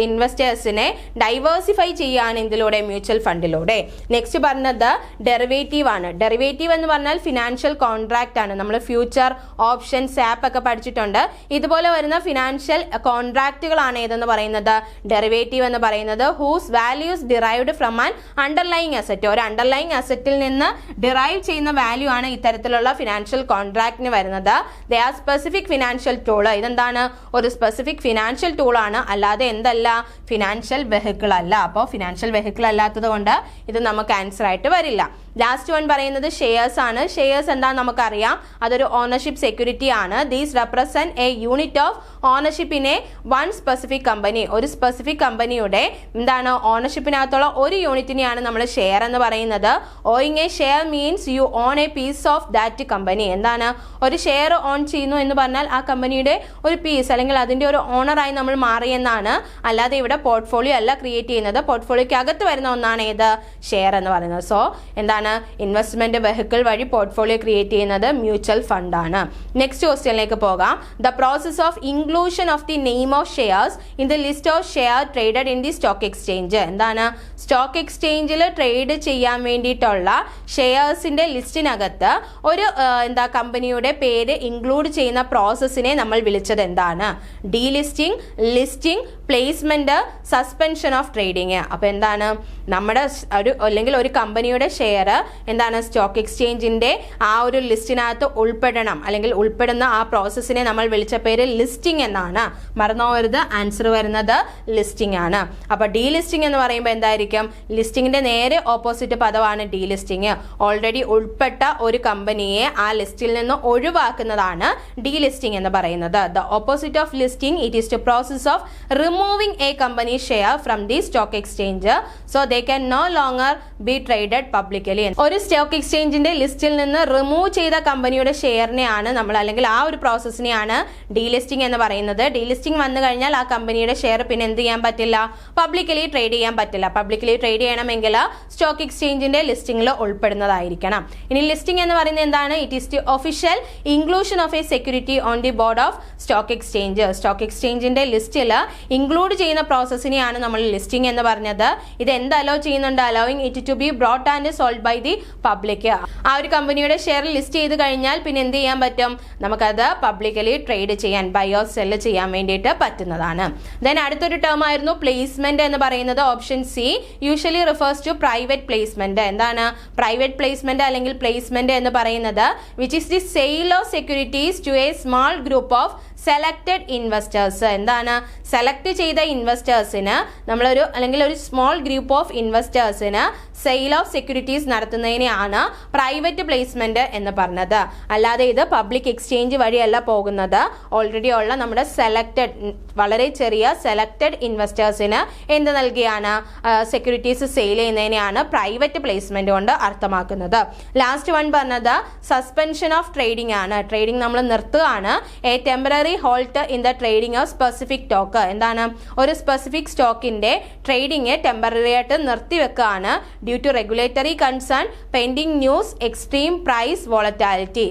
ഇൻവെസ്റ്റേഴ്സിനെ ഡൈവേഴ്സിഫൈ ചെയ്യാണ് ഇതിലൂടെ, മ്യൂച്വൽ ഫണ്ടിലൂടെ. നെക്സ്റ്റ് പറഞ്ഞത് ഡെറിവേറ്റീവ് ആണ്. ഡെറിവേറ്റീവ് എന്ന് പറഞ്ഞാൽ ഫിനാൻഷ്യൽ കോൺട്രാക്ട് ആണ്. നമ്മൾ ഫ്യൂച്ചർ, ഓപ്ഷൻ, സാപ്പ് ഒക്കെ പഠിച്ചിട്ടുണ്ട്. ഇതുപോലെ വരുന്ന ഫിനാൻഷ്യൽ കോൺട്രാക്റ്റുകളാണ് ഏതെന്ന് പറയുന്നത്? ഡെറിവേറ്റീവ് എന്ന് പറയുന്നത്. Whose values derived from an underlying asset. ഒരു അണ്ടർലൈങ് അസറ്റിൽ നിന്ന് ഡിറൈവ് ചെയ്യുന്ന വാല്യൂ ആണ് ഇത്തരത്തിലുള്ള ഫിനാൻഷ്യൽ കോൺട്രാക്റ്റിന് വരുന്നത്. They are specific financial tool. ഇതെന്താണ്? ഒരു സ്പെസിഫിക് ഫിനാൻഷ്യൽ ടൂൾ ആണ്, അല്ലാതെ എന്തല്ല? ഫിനാൻഷ്യൽ വെഹിക്കിൾ അല്ല. അപ്പോൾ ഫിനാൻഷ്യൽ വെഹിക്കിൾ അല്ലാത്തത് കൊണ്ട് ഇത് നമുക്ക് ആൻസർ ആയിട്ട് വരില്ല. ലാസ്റ്റ് വൺ പറയുന്നത് ഷെയർസ് ആണ്. ഷെയർസ് എന്താണെന്ന് നമുക്കറിയാം, അതൊരു ഓണർഷിപ്പ് സെക്യൂരിറ്റി ആണ്. These represent a unit of ownership in a one specific company. ഒരു സ്പെസിഫിക് കമ്പനിയുടെ എന്താണ് ഓണർഷിപ്പിനകത്തുള്ള ഒരു യൂണിറ്റിനെയാണ് നമ്മൾ ഷെയർ എന്ന് പറയുന്നത്. Owning a share means you own a piece of that company. എന്താണ്? ഒരു ഷെയർ ഓൺ ചെയ്യുന്നു എന്ന് പറഞ്ഞാൽ ആ കമ്പനിയുടെ ഒരു പീസ് അല്ലെങ്കിൽ അതിന്റെ ഒരു ഓണറായി നമ്മൾ മാറിയെന്നാണ്. അല്ലാതെ ഇവിടെ പോർട്ട്ഫോളിയോ അല്ല ക്രിയേറ്റ് ചെയ്യുന്നത്. പോർട്ട്ഫോളിയോക്ക് അകത്ത് വരുന്ന ഒന്നാണ് ഏത്? ഷെയർ എന്ന് പറയുന്നത്. സോ എന്താണ്? ഇൻവെസ്റ്റ്മെന്റ് വെഹിക്കിൾ വഴി പോർട്ട്ഫോളിയോ ക്രിയേറ്റ് ചെയ്യുന്നത് മ്യൂച്വൽ ഫണ്ട് ആണ്. നെക്സ്റ്റ് ക്വസ്റ്റ്യനിലേക്ക് പോകാം. The process of inclusion of the name of shares in the list of share traded in the stock exchange. എന്താണ്? സ്റ്റോക്ക് എക്സ്ചേഞ്ചിൽ ട്രേഡ് ചെയ്യാൻ വേണ്ടിയിട്ടുള്ള ഷെയർസിന്റെ ലിസ്റ്റിനകത്ത് ഒരു കമ്പനിയുടെ പേര് ഇൻക്ലൂഡ് ചെയ്യുന്ന പ്രോസസ്സിനെ നമ്മൾ വിളിച്ചത് എന്താണ്? Delisting, listing, placement, suspension of trading. അപ്പൊ എന്താണ്? നമ്മുടെ അല്ലെങ്കിൽ ഒരു കമ്പനിയുടെ ഷെയർ എന്താണ്? സ്റ്റോക്ക് എക്സ്ചേഞ്ചിന്റെ ആ ഒരു ലിസ്റ്റിനകത്ത് ഉൾപ്പെടണം, അല്ലെങ്കിൽ ഉൾപ്പെടുന്ന ആ പ്രോസസ്സിനെ നമ്മൾ വിളിച്ച പേര് ലിസ്റ്റിംഗ് എന്നാണ്. മറന്നുപോകരുത്, ആൻസർ വരുന്നത് ലിസ്റ്റിംഗ് ആണ്. അപ്പൊ ഡീലിസ്റ്റിംഗ് എന്ന് പറയുമ്പോൾ എന്തായിരിക്കും? ലിസ്റ്റിംഗിന്റെ നേരെ ഓപ്പോസിറ്റ് പദമാണ് ഡീലിസ്റ്റിംഗ്. ഓൾറെഡി ഉൾപ്പെട്ട ഒരു കമ്പനിയെ ആ ലിസ്റ്റിൽ നിന്ന് ഒഴിവാക്കുന്നതാണ് ഡീലിസ്റ്റിംഗ് എന്ന് പറയുന്നത്. The opposite of listing, it is to process of removing a company share from the stock exchange so they can no longer be traded publicly. ഒരു സ്റ്റോക്ക് എക്സ്ചേഞ്ചിന്റെ ലിസ്റ്റിൽ നിന്ന് റിമൂവ് ചെയ്ത കമ്പനിയുടെ ഷെയറിനെയാണ് നമ്മൾ, അല്ലെങ്കിൽ ആ ഒരു പ്രോസസ്സിനെയാണ് ഡീലിസ്റ്റിംഗ് എന്ന് പറയുന്നത്. ഡീലിസ്റ്റിംഗ് വന്നു കഴിഞ്ഞാൽ ആ കമ്പനിയുടെ ഷെയർ പിന്നെ എന്ത് ചെയ്യാൻ പറ്റില്ല? പബ്ലിക്കലി ട്രേഡ് ചെയ്യാൻ പറ്റില്ല. പബ്ലിക്കലി ട്രേഡ് ചെയ്യണമെങ്കിൽ സ്റ്റോക്ക് എക്സ്ചേഞ്ചിന്റെ ലിസ്റ്റിംഗിൽ ഉൾപ്പെടുന്നതായിരിക്കണം. ഇനി ലിസ്റ്റിംഗ് എന്ന് പറയുന്നത് എന്താണ്? It is the official inclusion of a security on the board of stock exchange. Stock എക്സ്ചേഞ്ചിന്റെ ലിസ്റ്റിൽ ഇൻക്ലൂഡ് ചെയ്യുന്ന പ്രോസസ്സിനെയാണ് നമ്മൾ ലിസ്റ്റിംഗ് എന്ന് പറഞ്ഞത്. ഇത് എന്ത് അലോ ചെയ്യുന്നുണ്ട്? Allowing it to be brought and sold by the public. ആ ഒരു കമ്പനിയുടെ ഷെയർ ലിസ്റ്റ് ചെയ്ത് കഴിഞ്ഞാൽ പിന്നെ എന്ത് ചെയ്യാൻ പറ്റും? നമുക്കത് പബ്ലിക്കലി ട്രേഡ് ചെയ്യാൻ, ബൈ ഓർ സെല് ചെയ്യാൻ വേണ്ടിയിട്ട് പറ്റുന്നതാണ്. ദെൻ അടുത്തൊരു ടേം ആയിരുന്നു പ്ലേസ്മെന്റ് എന്ന് പറയുന്നത്. Option C usually refers to private placement. എന്താണ് പ്രൈവറ്റ് പ്ലേസ്മെന്റ് അല്ലെങ്കിൽ പ്ലേസ്മെന്റ് എന്ന് പറയുന്നത്? Which is the sale of securities to a small group of selected investors. എന്താണ്? സെലക്ട് ചെയ്ത ഇൻവെസ്റ്റേഴ്സിന് നമ്മളൊരു അല്ലെങ്കിൽ ഒരു സ്മോൾ ഗ്രൂപ്പ് ഓഫ് ഇൻവെസ്റ്റേഴ്സിന് സെയിൽ ഓഫ് സെക്യൂരിറ്റീസ് നടത്തുന്നതിനെയാണ് പ്രൈവറ്റ് പ്ലേസ്മെന്റ് എന്ന് പറഞ്ഞത്. അല്ലാതെ ഇത് പബ്ലിക് എക്സ്ചേഞ്ച് വഴിയല്ല പോകുന്നത്. ഓൾറെഡി ഉള്ള നമ്മുടെ സെലക്റ്റഡ്, വളരെ ചെറിയ സെലക്റ്റഡ് ഇൻവെസ്റ്റേഴ്സിന് എന്ത് നൽകിയാണ്? സെക്യൂരിറ്റീസ് സെയിൽ ചെയ്യുന്നതിനെയാണ് പ്രൈവറ്റ് പ്ലേസ്മെന്റ് കൊണ്ട് അർത്ഥമാക്കുന്നത്. ലാസ്റ്റ് വൺ പറഞ്ഞത് സസ്പെൻഷൻ ഓഫ് ട്രേഡിംഗ് ആണ്. ട്രേഡിംഗ് നമ്മൾ നിർത്തുകയാണ്. A temporary halt in the trading of specific stock. എന്താണ്? ഒരു സ്പെസിഫിക് സ്റ്റോക്കിന്റെ ട്രേഡിംഗ് ടെമ്പററി ആയിട്ട് നിർത്തിവെക്കുകയാണ്. Due to regulatory concern, pending news, extreme price volatility.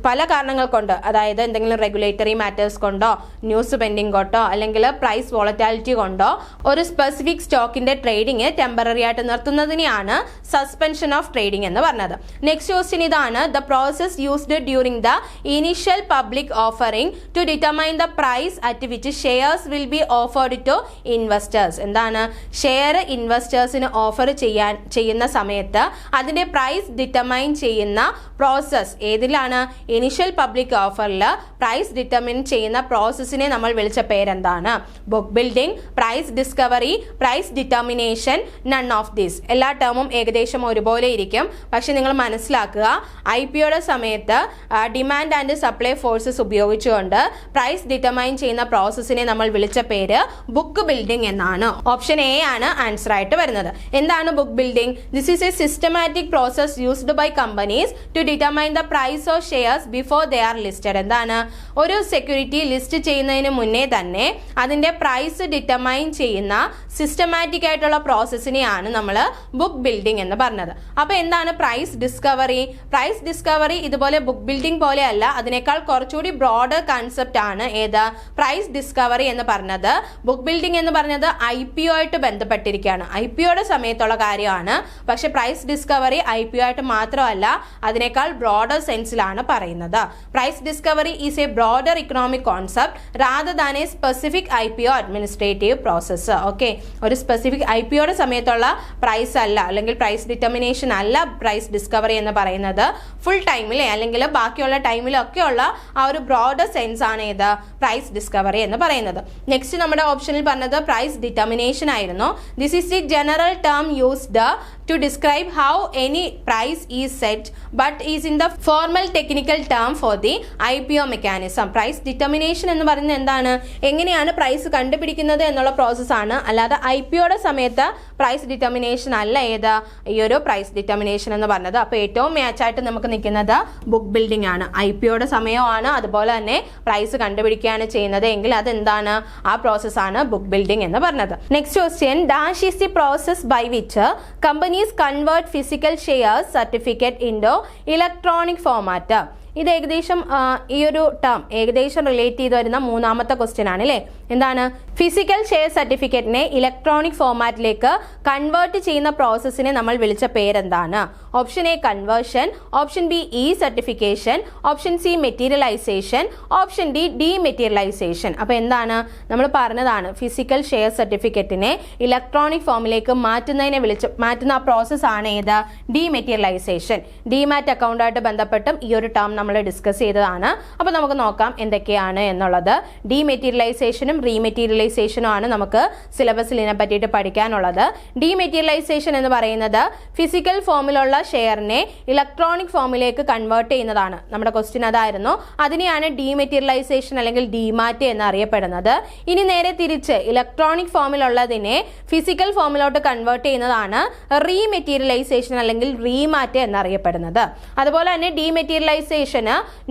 പല കാരണങ്ങൾ കൊണ്ട്, അതായത് എന്തെങ്കിലും റെഗുലേറ്ററി മാറ്റേഴ്സ് കൊണ്ടോ, ന്യൂസ് പെൻഡിങ് കൊണ്ടോ, അല്ലെങ്കിൽ പ്രൈസ് വോളറ്റാലിറ്റി കൊണ്ടോ ഒരു സ്പെസിഫിക് സ്റ്റോക്കിന്റെ ട്രേഡിംഗ് ടെമ്പററി ആയിട്ട് നിർത്തുന്നതിനെയാണ് സസ്പെൻഷൻ ഓഫ് ട്രേഡിംഗ് എന്ന് പറഞ്ഞത്. നെക്സ്റ്റ് ക്വസ്റ്റ്യൻ ഇതാണ്. The process used during the initial public offering to determine the price at which shares will be offered to investors. എന്താണ്? ഷെയർ ഇൻവെസ്റ്റേഴ്സിന് offer ചെയ്യുന്ന സമയത്ത് അതിന്റെ പ്രൈസ് ഡിറ്റർമൈൻ ചെയ്യുന്ന പ്രോസസ് ഏതിലാണ്? ഇനിഷ്യൽ പബ്ലിക് ഓഫറിൽ പ്രൈസ് ഡിറ്റർമിൻ ചെയ്യുന്ന പ്രോസസ്സിനെ നമ്മൾ വിളിച്ച പേരെന്താണ്? Book building, price discovery, price determination, none of this. എല്ലാ ടേമും ഏകദേശം ഒരുപോലെ ഇരിക്കും. പക്ഷെ നിങ്ങൾ മനസ്സിലാക്കുക, IPOയുടെ സമയത്ത് ഡിമാൻഡ് ആൻഡ് സപ്ലൈ ഫോഴ്സസ് ഉപയോഗിച്ചുകൊണ്ട് പ്രൈസ് ഡിറ്റർമൈൻ ചെയ്യുന്ന പ്രോസസ്സിനെ നമ്മൾ വിളിച്ച പേര് ബുക്ക് ബിൽഡിംഗ് എന്നാണ്. ഓപ്ഷൻ എ ആണ് ആൻസർ ആയിട്ട് വരുന്നത്. എന്താണ് book building? This is a systematic process used by companies to determine the price of shares before they are listed. എന്താണ്? ഒരു സെക്യൂരിറ്റി ലിസ്റ്റ് ചെയ്യുന്നതിന് മുന്നേ തന്നെ അതിന്റെ പ്രൈസ് ഡിറ്റർമൈൻ ചെയ്യുന്ന സിസ്റ്റമാറ്റിക് ആയിട്ടുള്ള പ്രോസസ്സിനെയാണ് നമ്മൾ ബുക്ക് ബിൽഡിംഗ് എന്ന് പറഞ്ഞത്. അപ്പൊ എന്താണ് പ്രൈസ് ഡിസ്കവറി? പ്രൈസ് ഡിസ്കവറി ഇതുപോലെ ബുക്ക് ബിൽഡിംഗ് പോലെ അല്ല, അതിനേക്കാൾ കുറച്ചുകൂടി ബ്രോഡർ കൺസെപ്റ്റ് ആണ് ഏത്? പ്രൈസ് ഡിസ്കവറി എന്ന് പറഞ്ഞത്. ബുക്ക് ബിൽഡിംഗ് എന്ന് പറഞ്ഞത് IPO ആയിട്ട് ബന്ധപ്പെട്ടിരിക്കുകയാണ്, IPOയുടെ സമയത്തുള്ള കാര്യമാണ്. പക്ഷെ പ്രൈസ് ഡിസ്കവറി IPO ആയിട്ട് മാത്രമല്ല, അതിനേക്കാൾ ബ്രോഡർ സെൻസിലാണ് പറയുന്നത്. Price discovery is a broader economic concept rather than a specific IPO administrative process. Okay, ഒരു സ്പെസിഫിക് IPOയുടെ സമയത്തുള്ള പ്രൈസ് അല്ല, അല്ലെങ്കിൽ പ്രൈസ് ഡിറ്റർമിനേഷൻ അല്ല പ്രൈസ് ഡിസ്കവറി എന്ന് പറയുന്നത്. ഫുൾ ടൈമിലെ അല്ലെങ്കിൽ ബാക്കിയുള്ള ടൈമിലൊക്കെ ഉള്ള ആ ഒരു ബ്രോഡർ സെൻസ് ആണ് ഏത്? പ്രൈസ് ഡിസ്കവറി എന്ന് പറയുന്നത്. നെക്സ്റ്റ് നമ്മുടെ ഓപ്ഷനിൽ പറഞ്ഞത് പ്രൈസ് ഡിറ്റർമിനേഷൻ ആയിരുന്നു. This is the general term used to describe how any price is set but is in the formal technical term for the IPO mechanism. Price determination എന്ന് പറയുന്നത് എന്താണ്? എങ്ങനെയാണ് പ്രൈസ് കണ്ടുപിടിക്കുന്നത് എന്നുള്ള പ്രോസസ്സാണ്. അല്ലാതെ IPOയുടെ സമയത്ത് പ്രൈസ് ഡിറ്റർമിനേഷൻ അല്ല ഏത് ഈ ഒരു പ്രൈസ് ഡിറ്റർമിനേഷൻ എന്ന് പറഞ്ഞത്. അപ്പോൾ ഏറ്റവും മാച്ചായിട്ട് നമുക്ക് നിൽക്കുന്നത് ബുക്ക് ബിൽഡിംഗ് ആണ്. IPOയുടെ സമയമാണ്, അതുപോലെ തന്നെ പ്രൈസ് കണ്ടുപിടിക്കുകയാണ് ചെയ്യുന്നത് എങ്കിൽ അതെന്താണ്? ആ പ്രോസസ്സാണ് ബുക്ക് ബിൽഡിംഗ് എന്ന് പറഞ്ഞത്. Next question. Dash is the process by which company convert physical shares certificate into electronic format. ഇത് ഏകദേശം ഈ ഒരു ടേം ഏകദേശം റിലേറ്റ് ചെയ്ത് വരുന്ന മൂന്നാമത്തെ ക്വസ്റ്റ്യൻ ആണ് അല്ലേ? എന്താണ്? ഫിസിക്കൽ ഷെയർ സർട്ടിഫിക്കറ്റിനെ ഇലക്ട്രോണിക് ഫോർമാറ്റിലേക്ക് കൺവേർട്ട് ചെയ്യുന്ന പ്രോസസ്സിനെ നമ്മൾ വിളിച്ച പേരെന്താണ്? Option A conversion, option B E certification, option C materialisation, option D dematerialisation. അപ്പോൾ എന്താണ്? നമ്മൾ പറഞ്ഞതാണ് ഫിസിക്കൽ ഷെയർ സർട്ടിഫിക്കറ്റിനെ ഇലക്ട്രോണിക് ഫോമിലേക്ക് മാറ്റുന്ന ആ പ്രോസസ്സാണ് ഏത്? ഡീമെറ്റീരിയലൈസേഷൻ. ഡിമാറ്റ് അക്കൗണ്ടായിട്ട് ബന്ധപ്പെട്ടും ഈ ഒരു ടേം നമ്മൾ ഡിസ്കസ് ചെയ്തതാണ്. അപ്പോൾ നമുക്ക് നോക്കാം എന്തൊക്കെയാണ് എന്നുള്ളത്. ഡീമെറ്റീരിയലൈസേഷനും റീമെറ്റീരിയലൈസേഷനും ആണ് നമുക്ക് സിലബസിൽ ഇതിനെ പറ്റിയിട്ട് പഠിക്കാനുള്ളത്. ഡീമെറ്റീരിയലൈസേഷൻ എന്ന് പറയുന്നത് ഫിസിക്കൽ ഫോമിലുള്ള ഷെയറിനെ ഇലക്ട്രോണിക് ഫോമിലേക്ക് കൺവേർട്ട് ചെയ്യുന്നതാണ്. നമ്മുടെ ക്വസ്റ്റ്യൻ അതായിരുന്നു. അതിനെയാണ് ഡീമെറ്റീരിയലൈസേഷൻ അല്ലെങ്കിൽ ഡിമാറ്റ് എന്ന് അറിയപ്പെടുന്നത്. ഇനി നേരെ തിരിച്ച് ഇലക്ട്രോണിക് ഫോമിലുള്ളതിനെ ഫിസിക്കൽ ഫോമിലോട്ട് കൺവേർട്ട് ചെയ്യുന്നതാണ് റീമെറ്റീരിയലൈസേഷൻ അല്ലെങ്കിൽ റീമാറ്റ് എന്നറിയപ്പെടുന്നത്. അതുപോലെ തന്നെ dematerialisation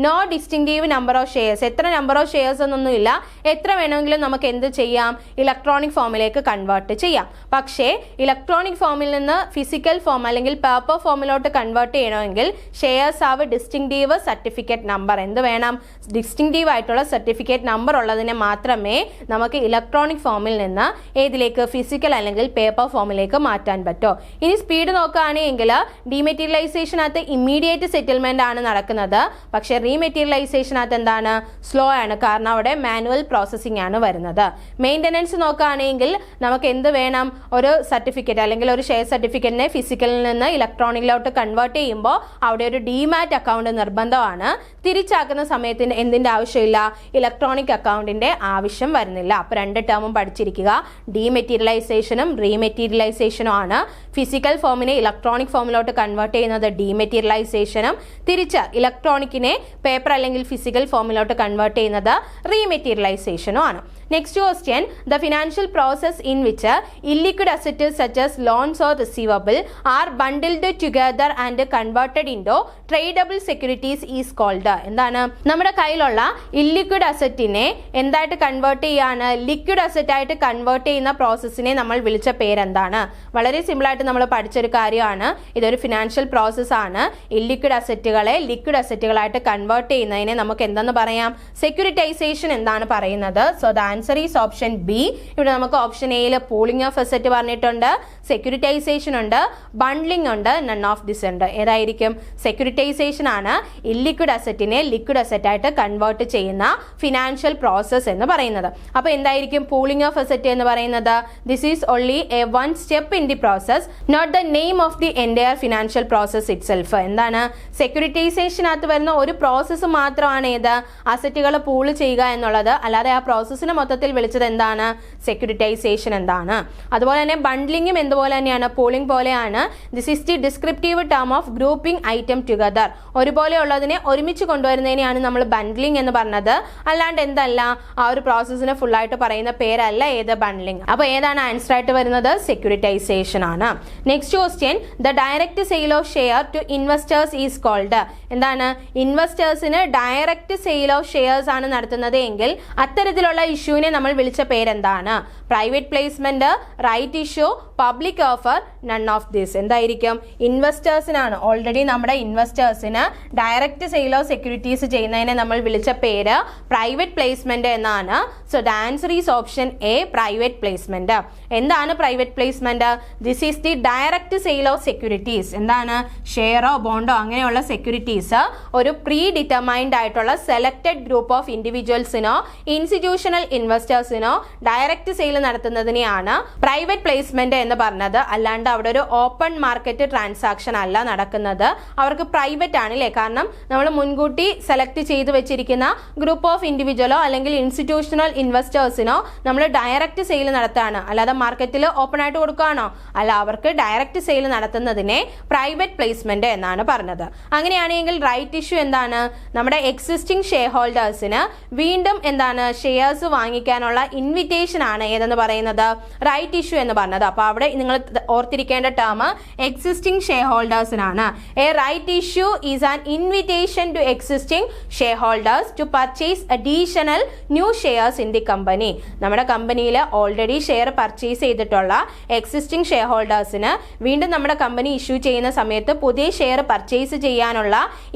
no distinctive number of shares, എത്ര നമ്പർ ഓഫ് ഷെയർസ് ഒന്നൊന്നുമില്ല, എത്ര വേണമെങ്കിലും നമുക്ക് എന്ത് ചെയ്യാം? ഇലക്ട്രോണിക് ഫോമിലേക്ക് കൺവേർട്ട് ചെയ്യാം. പക്ഷേ ഇലക്ട്രോണിക് ഫോമിൽ നിന്ന് ഫിസിക്കൽ ഫോം അല്ലെങ്കിൽ പേപ്പർ ഫോമിലോട്ട് കൺവേർട്ട് ചെയ്യണമെങ്കിൽ ഷെയർസ് ആവ് ഡിസ്റ്റിങ്റ്റീവ് സർട്ടിഫിക്കറ്റ് നമ്പർ. എന്ത് വേണം? ഡിസ്റ്റിങ്റ്റീവ് ആയിട്ടുള്ള സർട്ടിഫിക്കറ്റ് നമ്പർ ഉള്ളതിനെ മാത്രമേ നമുക്ക് ഇലക്ട്രോണിക് ഫോമിൽ നിന്ന് ഏതിലേക്ക്? ഫിസിക്കൽ അല്ലെങ്കിൽ പേപ്പർ ഫോമിലേക്ക് മാറ്റാൻ പറ്റൂ. ഇനി സ്പീഡ് നോക്കുകയാണെങ്കിൽ ഡിമെറ്റീരിയലൈസേഷനകത്ത് ഇമ്മീഡിയറ്റ് സെറ്റിൽമെന്റ് ആണ് നടക്കുന്നത്. പക്ഷേ റീമെറ്റീരിയലൈസേഷനകത്ത് എന്താണ്, സ്ലോ ആണ്. കാരണം അവിടെ മാനുവൽ പ്രോസസ്സിംഗ് ആണ് വരുന്നത്. മെയിൻ്റനൻസ് നോക്കുകയാണെങ്കിൽ നമുക്ക് എന്ത് വേണം, ഒരു സർട്ടിഫിക്കറ്റ് അല്ലെങ്കിൽ ഒരു ഷെയർ സർട്ടിഫിക്കറ്റിനെ ഫിസിക്കലിൽ നിന്ന് ഇലക്ട്രോണിക്കിലോട്ട് കൺവേർട്ട് ചെയ്യുമ്പോൾ അവിടെ ഒരു ഡിമാറ്റ് അക്കൗണ്ട് നിർബന്ധമാണ്. തിരിച്ചാക്കുന്ന സമയത്തിന് എന്തിൻ്റെ ആവശ്യമില്ല, ഇലക്ട്രോണിക് അക്കൗണ്ടിൻ്റെ ആവശ്യം വരുന്നില്ല. അപ്പോൾ 2 ടേമും പഠിച്ചിരിക്കുക. ഡീമെറ്റീരിയലൈസേഷനും റീമെറ്റീരിയലൈസേഷനും ആണ്. ഫിസിക്കൽ ഫോമിനെ ഇലക്ട്രോണിക് ഫോമിലോട്ട് കൺവേർട്ട് ചെയ്യുന്നത് ഡീമെറ്റീരിയലൈസേഷനും, തിരിച്ച് ഇലക്ട്രോണിക്കിനെ പേപ്പർ അല്ലെങ്കിൽ ഫിസിക്കൽ ഫോമിലോട്ട് കൺവേർട്ട് ചെയ്യുന്നത് റീമെറ്റീരിയലൈസേഷനും ആണ്. Next question, the financial process in which illiquid assets such as loans or receivable are bundled together and converted into tradable securities is called. എന്താണ്, നമ്മുടെ കയ്യിലുള്ള ഇല്ലിക്വിഡ് അസറ്റിനെ എന്തായിട്ട് കൺവേർട്ട് ചെയ്യാണ്, ലിക്വിഡ് അസറ്റ് ആയിട്ട് കൺവേർട്ട് ചെയ്യുന്ന പ്രോസസ്സിനെ നമ്മൾ വിളിച്ച പേരെന്താണ്? വളരെ സിമ്പിളായിട്ട് നമ്മൾ പഠിച്ചൊരു കാര്യമാണ്. ഇതൊരു ഫിനാൻഷ്യൽ പ്രോസസ് ആണ്. ഇല്ലിക്വിഡ് അസറ്റുകളെ ലിക്വിഡ് അസറ്റുകളായിട്ട് കൺവേർട്ട് ചെയ്യുന്നതിനെ നമുക്ക് എന്തെന്ന് പറയാം, സെക്യൂരിറ്റൈസേഷൻ എന്താണ് പറയുന്നത്. So the answer is option B. ഇവിടെ നമുക്ക് ഓപ്ഷൻ എയിൽ പൂളിംഗ് ഓഫ് അസറ്റ് പറഞ്ഞിട്ടുണ്ട്, സെക്യൂരിറ്റൈസേഷൻ ഉണ്ട്, ബണ്ട്ലിംഗ് ഉണ്ട്, നൺ ഓഫ് ദിസ് ഉണ്ട്. ഏതായിരിക്കും? സെക്യൂരിറ്റൈസേഷൻ ആണ് ഇല്ലിക്വിഡ് അസറ്റിനെ ലിക്വിഡ് അസറ്റ് ആയിട്ട് കൺവേർട്ട് ചെയ്യുന്ന ഫിനാൻഷ്യൽ പ്രോസസ് എന്ന് പറയുന്നത്. അപ്പോൾ എന്തായിരിക്കും പൂളിംഗ് ഓഫ് അസറ്റ് എന്ന് പറയുന്നത്? This is only a one step in the process, not the name of the entire financial process itself. എന്താണ്, സെക്യൂരിറ്റൈസേഷനകത്ത് വരുന്ന ഒരു പ്രോസസ്സ് മാത്രമാണ് ഏത്, അസറ്റുകൾ പൂൾ ചെയ്യുക എന്നുള്ളത്. അല്ലാതെ ആ പ്രോസസ്സിനെ മൊത്തത്തിൽ വിളിച്ചത് എന്താണ്, സെക്യൂരിറ്റൈസേഷൻ എന്താണ്. അതുപോലെ തന്നെ ബണ്ട്ലിംഗും എന്തുപോലെ തന്നെയാണ്, പൂളിംഗ് പോലെയാണ്. This is the descriptive term of grouping item together. ഒരുപോലെയുള്ളതിനെ ഒരുമിച്ച് കൊണ്ടുവരുന്നതിനെയാണ് നമ്മൾ ബണ്ട്ലിംഗ് എന്ന് പറഞ്ഞത്. അല്ലാണ്ട് എന്തല്ല, ആ ഒരു പ്രോസസ്സിന് ഫുള്ളായിട്ട് പറയുന്ന പേരല്ല ഏത്, ബണ്ട്ലിംഗ്. അപ്പോൾ ഏതാണ് ആൻസർ ആയിട്ട് വരുന്നത്? സെക്യൂരിറ്റൈസേഷൻ ആണ്. Next question, the direct sale of share to investors is called. എന്താണ്, ഇൻവെസ്റ്റേഴ്സിന് ഡയറക്റ്റ് സെയിൽ ഓഫ് ഷെയർസ് ആണ് നടത്തുന്നത് എങ്കിൽ അത്തരത്തിലുള്ള ഇഷ്യൂവിനെ നമ്മൾ വിളിച്ച പേരെന്താണ്? Private placement, right issue, public offer, none of this. എന്തായിരിക്കും? ഇൻവെസ്റ്റേഴ്സിനാണ്. ഓൾറെഡി നമ്മുടെ ഇൻവെസ്റ്റേഴ്സിന് ഡയറക്റ്റ് സെയിൽ ഓഫ് സെക്യൂരിറ്റീസ് ചെയ്യുന്നതിനെ നമ്മൾ വിളിച്ച പേര് പ്രൈവറ്റ് പ്ലേസ്മെന്റ് എന്നാണ്. So the answer is option A, private placement. എന്താണ് private placement? This is the direct sale of securities. എന്താണ്, ഷെയറോ ബോണ്ടോ അങ്ങനെയുള്ള സെക്യൂരിറ്റീസ് ഒരു പ്രീ ഡിറ്റർമൈൻഡ് ആയിട്ടുള്ള സെലക്ടഡ് ഗ്രൂപ്പ് ഓഫ് ഇൻഡിവിജ്വൽസിനോ ഇൻസ്റ്റിറ്റ്യൂഷണൽ ഇൻവെസ്റ്റേഴ്സിനോ ഡയറക്റ്റ് സെയിൽ നടത്തുന്നതിനെയാണ് പ്രൈവറ്റ് പ്ലേസ്മെന്റ് എന്ന് പറഞ്ഞത്. അല്ലാണ്ട് അവിടെ ഒരു ഓപ്പൺ മാർക്കറ്റ് ട്രാൻസാക്ഷൻ അല്ല നടക്കുന്നത്. അവർക്ക് പ്രൈവറ്റ് ആണല്ലേ, കാരണം നമ്മൾ മുൻകൂട്ടി സെലക്ട് ചെയ്ത് വെച്ചിരിക്കുന്ന ഗ്രൂപ്പ് ഓഫ് ഇൻഡിവിജ്വലോ അല്ലെങ്കിൽ ഇൻസ്റ്റിറ്റ്യൂഷണൽ ഇൻവെസ്റ്റേഴ്സിനോ നമ്മൾ ഡയറക്റ്റ് സെയിൽ നടത്തുകയാണ്. അല്ലാതെ മാർക്കറ്റിൽ ഓപ്പൺ ആയിട്ട് കൊടുക്കുകയാണോ? അല്ല, അവർക്ക് ഡയറക്റ്റ് സെയിൽ നടത്തുന്നതിനെ പ്രൈവറ്റ് പ്ലേസ്മെന്റ് എന്നാണ് പറഞ്ഞത്. അങ്ങനെയാണെങ്കിൽ റൈറ്റ് ഇഷ്യൂ എന്താണ്? നമ്മുടെ എക്സിസ്റ്റിംഗ് ഷെയർ ഹോൾഡേഴ്സിന് വീണ്ടും എന്താണ്, ഷെയർസ് വാങ്ങിക്കാനുള്ള ഇൻവിറ്റേഷൻ ആണ് ഏതെന്ന് പറയുന്നത്, റൈറ്റ് ഇഷ്യൂ എന്ന് പറഞ്ഞത്. അപ്പോൾ അവിടെ നിങ്ങൾ ഓർത്തിരിക്കേണ്ട ടേം എക്സിസ്റ്റിംഗ് ഷെയർ ഹോൾഡേഴ്സിനാണ്. A right issue is an invitation to existing share holders to purchase additional new shares in the company. നമ്മുടെ കമ്പനിയിൽ ഓൾറെഡി ഷെയർ പർച്ചേസ് ചെയ്തിട്ടുള്ള എക്സിസ്റ്റിംഗ് ഷെയർ ഹോൾഡേഴ്സിന് വീണ്ടും നമ്മുടെ കമ്പനി ഇഷ്യൂ ചെയ്യുന്ന സമയത്ത് പുതിയ ഷെയർ പർച്ചേസ് ചെയ്യാനുള്ള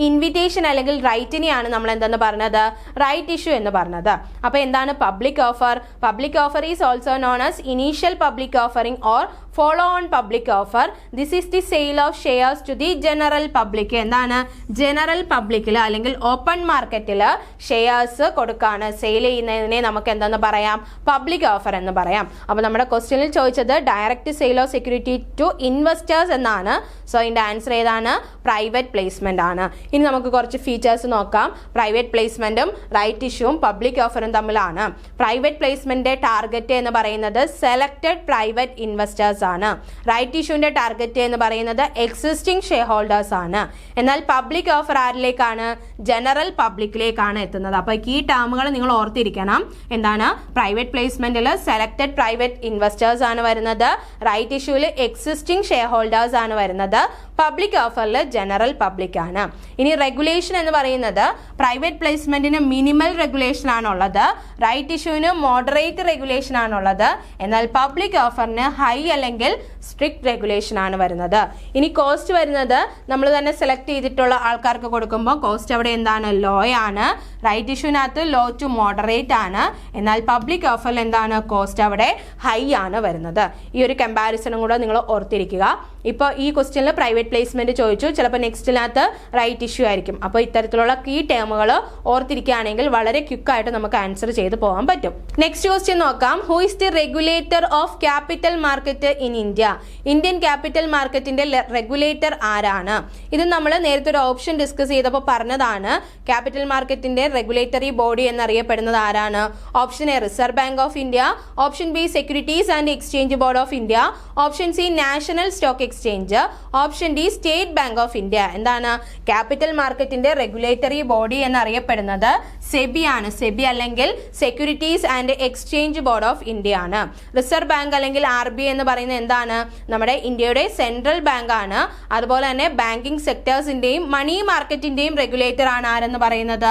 ഇൻവിറ്റേഷൻ അല്ലെങ്കിൽ റൈറ്റിനെയാണ് നമ്മൾ എന്തെന്ന് പറഞ്ഞത്, റൈറ്റ് ഇഷ്യൂ എന്ന് പറഞ്ഞത്. അപ്പോൾ എന്താണ് public offer? Public offer is also known as initial public offering or follow on public offer. This is the sale of shares to the general public. എന്താണ്, ജനറൽ പബ്ലിക്കിൽ അല്ലെങ്കിൽ ഓപ്പൺ മാർക്കറ്റിൽ ഷെയർസ് കൊടുക്കാണ്, sale ചെയ്യുന്നതിനെ നമുക്ക് എന്തെന്ന് പറയാം, പബ്ലിക് ഓഫർ എന്ന് പറയാം. അപ്പോൾ നമ്മുടെ ക്വസ്റ്റ്യനിൽ ചോദിച്ചത് direct sale of security to investors എന്നാണ്. സോ ഇതിൻ്റെ ആൻസർ ഏതാണ്? പ്രൈവറ്റ് പ്ലേസ്മെന്റ് ആണ്. ഇനി നമുക്ക് കുറച്ച് ഫീച്ചേഴ്സ് നോക്കാം. പ്രൈവറ്റ് പ്ലേസ്മെന്റും റൈറ്റ് ഇഷ്യൂവും പബ്ലിക് ഓഫറും തമ്മിലാണ്. പ്രൈവറ്റ് പ്ലേസ്മെന്റിന്റെ ടാർഗറ്റ് എന്ന് പറയുന്നത് സെലക്ടഡ് പ്രൈവറ്റ് ഇൻവെസ്റ്റേഴ്സ് ആണ്. റൈറ്റ് ഇഷ്യൂവിന്റെ ടാർഗറ്റ് എന്ന് പറയുന്നത് എക്സിസ്റ്റിംഗ് ഷെയർ ഹോൾഡേഴ്സ് ആണ്. എന്നാൽ പബ്ലിക് ഓഫർ ആരിലേക്കാണ്? ജനറൽ പബ്ലിക്കിലേക്കാണ് എത്തുന്നത്. അപ്പോൾ ഈ ടേമുകൾ നിങ്ങൾ ഓർത്തിരിക്കണം. എന്താണ്, പ്രൈവറ്റ് പ്ലേസ്മെന്റിൽ സെലക്ടഡ് പ്രൈവറ്റ് ഇൻവെസ്റ്റേഴ്സ് ആണ് വരുന്നത്, റൈറ്റ് ഇഷ്യൂവിൽ എക്സിസ്റ്റിംഗ് ഷെയർ ഹോൾഡേഴ്സ് ആണ് വരുന്നത്, പബ്ലിക് ഓഫറിൽ ജനറൽ പബ്ലിക് ആണ്. ഇനി റെഗുലേഷൻ എന്ന് പറയുന്നത് പ്രൈവറ്റ് പ്ലേസ്മെന്റിന് മിനിമൽ റെഗുലേഷൻ ആണുള്ളത്, റൈറ്റ് ഇഷ്യൂവിന് മോഡറേറ്റ് റെഗുലേഷൻ ആണുള്ളത്, എന്നാൽ പബ്ലിക് ഓഫറിന് ഹൈ അല്ലെങ്കിൽ സ്ട്രിക്റ്റ് റെഗുലേഷൻ ആണ് വരുന്നത്. ഇനി കോസ്റ്റ് വരുന്നത് നമ്മൾ തന്നെ സെലക്ട് ചെയ്തിട്ടുള്ള ആൾക്കാർക്ക് കൊടുക്കുമ്പോൾ കോസ്റ്റ് അവിടെ എന്താണ്, ലോ ആണ്. റൈറ്റ് ഇഷ്യൂവിനകത്ത് ലോ ടു മോഡറേറ്റ് ആണ്, എന്നാൽ പബ്ലിക് ഓഫറിൽ എന്താണ്, കോസ്റ്റ് അവിടെ ഹൈ ആണ് വരുന്നത്. ഈ ഒരു കമ്പാരിസണും കൂടെ നിങ്ങൾ ഓർത്തിരിക്കുക. ഇപ്പോൾ ഈ ക്വസ്റ്റ്യനിൽ പ്രൈവറ്റ് പ്ലേസ്മെന്റ് ചോദിച്ചു, ചിലപ്പോൾ നെക്സ്റ്റിനകത്ത് റൈറ്റ് ഇഷ്യൂ ആയിരിക്കും. അപ്പോൾ ഇത്തരത്തിലുള്ള കീ ടേമുകൾ ഓർത്തിരിക്കുകയാണെങ്കിൽ വളരെ ക്വിക്കായിട്ട് നമുക്ക് ആൻസർ ചെയ്ത് പോകാൻ പറ്റും. നെക്സ്റ്റ് ക്വസ്റ്റ്യൻ നോക്കാം. Who is the regulator of capital market in India? Indian capital മാർക്കറ്റിന്റെ റെഗുലേറ്റർ ആരാണ്? ഇത് നമ്മൾ നേരത്തെ ഒരു ഓപ്ഷൻ ഡിസ്കസ് ചെയ്തപ്പോൾ പറഞ്ഞതാണ്. ക്യാപിറ്റൽ മാർക്കറ്റിന്റെ റെഗുലേറ്ററി ബോഡി എന്നറിയപ്പെടുന്നത് ആരാണ്? Option A reserve bank of India, option B securities and exchange board of India, option C national stock exchange, option D state bank of India. എന്താണ് ക്യാപിറ്റൽ മാർക്കറ്റിന്റെ regulatory body എന്നറിയപ്പെടുന്നത്? സെബി ആണ്. സെബി അല്ലെങ്കിൽ securities and exchange board of India ആണ്. Reserve bank അല്ലെങ്കിൽ RBI എന്ന് പറയുന്നത് എന്താണ്? നമ്മുടെ ഇന്ത്യയുടെ സെൻട്രൽ ബാങ്ക് ആണ്. അതുപോലെ തന്നെ ബാങ്കിങ് സെക്ടേഴ്സിന്റെയും മണി മാർക്കറ്റിന്റെയും റെഗുലേറ്റർ ആണ് ആരെന്ന് പറയുന്നത്?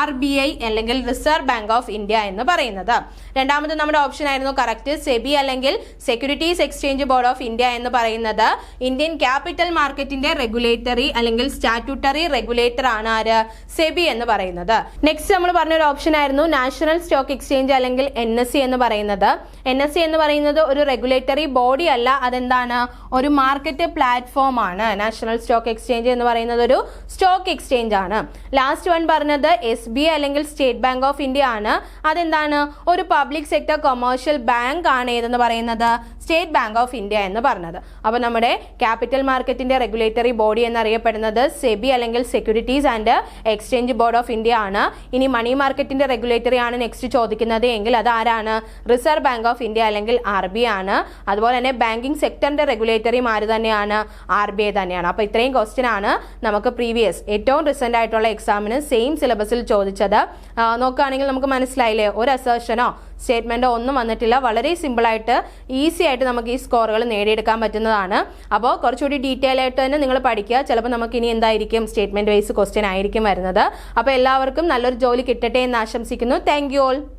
RBI അല്ലെങ്കിൽ റിസർവ് ബാങ്ക് ഓഫ് ഇന്ത്യ എന്ന് പറയുന്നത്. രണ്ടാമത് നമ്മുടെ ഓപ്ഷൻ ആയിരുന്നു കറക്റ്റ്. സെബി അല്ലെങ്കിൽ securities exchange board of India എന്ന് പറയുന്നത് ഇന്ത്യൻ ക്യാപിറ്റൽ മാർക്കറ്റിന്റെ റെഗുലേറ്ററി അല്ലെങ്കിൽ സ്റ്റാറ്റ്യൂട്ടറി റെഗുലേറ്റർ ആണ് ആര്? സെബി എന്ന് പറയുന്നത്. നെക്സ്റ്റ് നമ്മൾ പറഞ്ഞൊരു ഓപ്ഷൻ ആയിരുന്നു നാഷണൽ സ്റ്റോക്ക് എക്സ്ചേഞ്ച് അല്ലെങ്കിൽ NSE എന്ന് പറയുന്നത്. NSE എന്ന് പറയുന്നത് ഒരു റെഗുലേറ്ററി ബോഡി അല്ല, അതെന്താണ്? ഒരു മാർക്കറ്റ് പ്ലാറ്റ്ഫോം ആണ്. നാഷണൽ സ്റ്റോക്ക് എക്സ്ചേഞ്ച് എന്ന് പറയുന്നത് ഒരു സ്റ്റോക്ക് എക്സ്ചേഞ്ച് ആണ്. ലാസ്റ്റ് വൺ പറഞ്ഞത് SBI അല്ലെങ്കിൽ സ്റ്റേറ്റ് ബാങ്ക് ഓഫ് ഇന്ത്യ ആണ്. അതെന്താണ്? ഒരു പബ്ലിക് സെക്ടർ കൊമേഴ്ഷ്യൽ ബാങ്ക് ആണ്. ഏതെന്ന് പറയുന്നത്? സ്റ്റേറ്റ് ബാങ്ക് ഓഫ് ഇന്ത്യ എന്ന് പറഞ്ഞത്. അപ്പോൾ നമ്മുടെ ക്യാപിറ്റൽ മാർക്കറ്റിന്റെ റെഗുലേറ്ററി ബോഡി എന്നറിയപ്പെടുന്നത് സെബി അല്ലെങ്കിൽ securities and exchange board of India ആണ്. ഇനി മണി മാർക്കറ്റിന്റെ റെഗുലേറ്ററി ആണ് നെക്സ്റ്റ് ചോദിക്കുന്നത് എങ്കിൽ അത് ആരാണ്? റിസർവ് ബാങ്ക് ഓഫ് ഇന്ത്യ അല്ലെങ്കിൽ RBI ആണ്. അതുപോലെ തന്നെ ബാങ്കിങ് സെക്ടറിന്റെ റെഗുലേറ്ററിയും ആര് തന്നെയാണ്? RBI തന്നെയാണ്. അപ്പോൾ ഇത്രയും ക്വസ്റ്റ്യൻ ആണ് നമുക്ക് പ്രീവിയസ് ഏറ്റവും റീസെന്റ് ആയിട്ടുള്ള എക്സാമിന് സെയിം സിലബസിൽ ചോദിച്ചത്. നോക്കുകയാണെങ്കിൽ നമുക്ക് മനസ്സിലായില്ലേ, ഒരു അസേഷനോ സ്റ്റേറ്റ്മെന്റോ ഒന്നും വന്നിട്ടില്ല. വളരെ സിമ്പിൾ ആയിട്ട് ഈസി ആയിട്ട് നമുക്ക് ഈ സ്കോറുകൾ നേടിയെടുക്കാൻ പറ്റുന്നതാണ്. അപ്പോൾ കുറച്ചുകൂടി ഡീറ്റെയിൽ ആയിട്ട് തന്നെ നിങ്ങൾ പഠിക്കുക. ചിലപ്പോൾ നമുക്ക് ഇനി എന്തായിരിക്കും സ്റ്റേറ്റ്മെന്റ് വൈസ് ക്വസ്റ്റ്യൻ ആയിരിക്കും വരുന്നത്. അപ്പോൾ എല്ലാവർക്കും നല്ലൊരു ജോലി കിട്ടട്ടെ എന്ന് ആശംസിക്കുന്നു. Thank you all.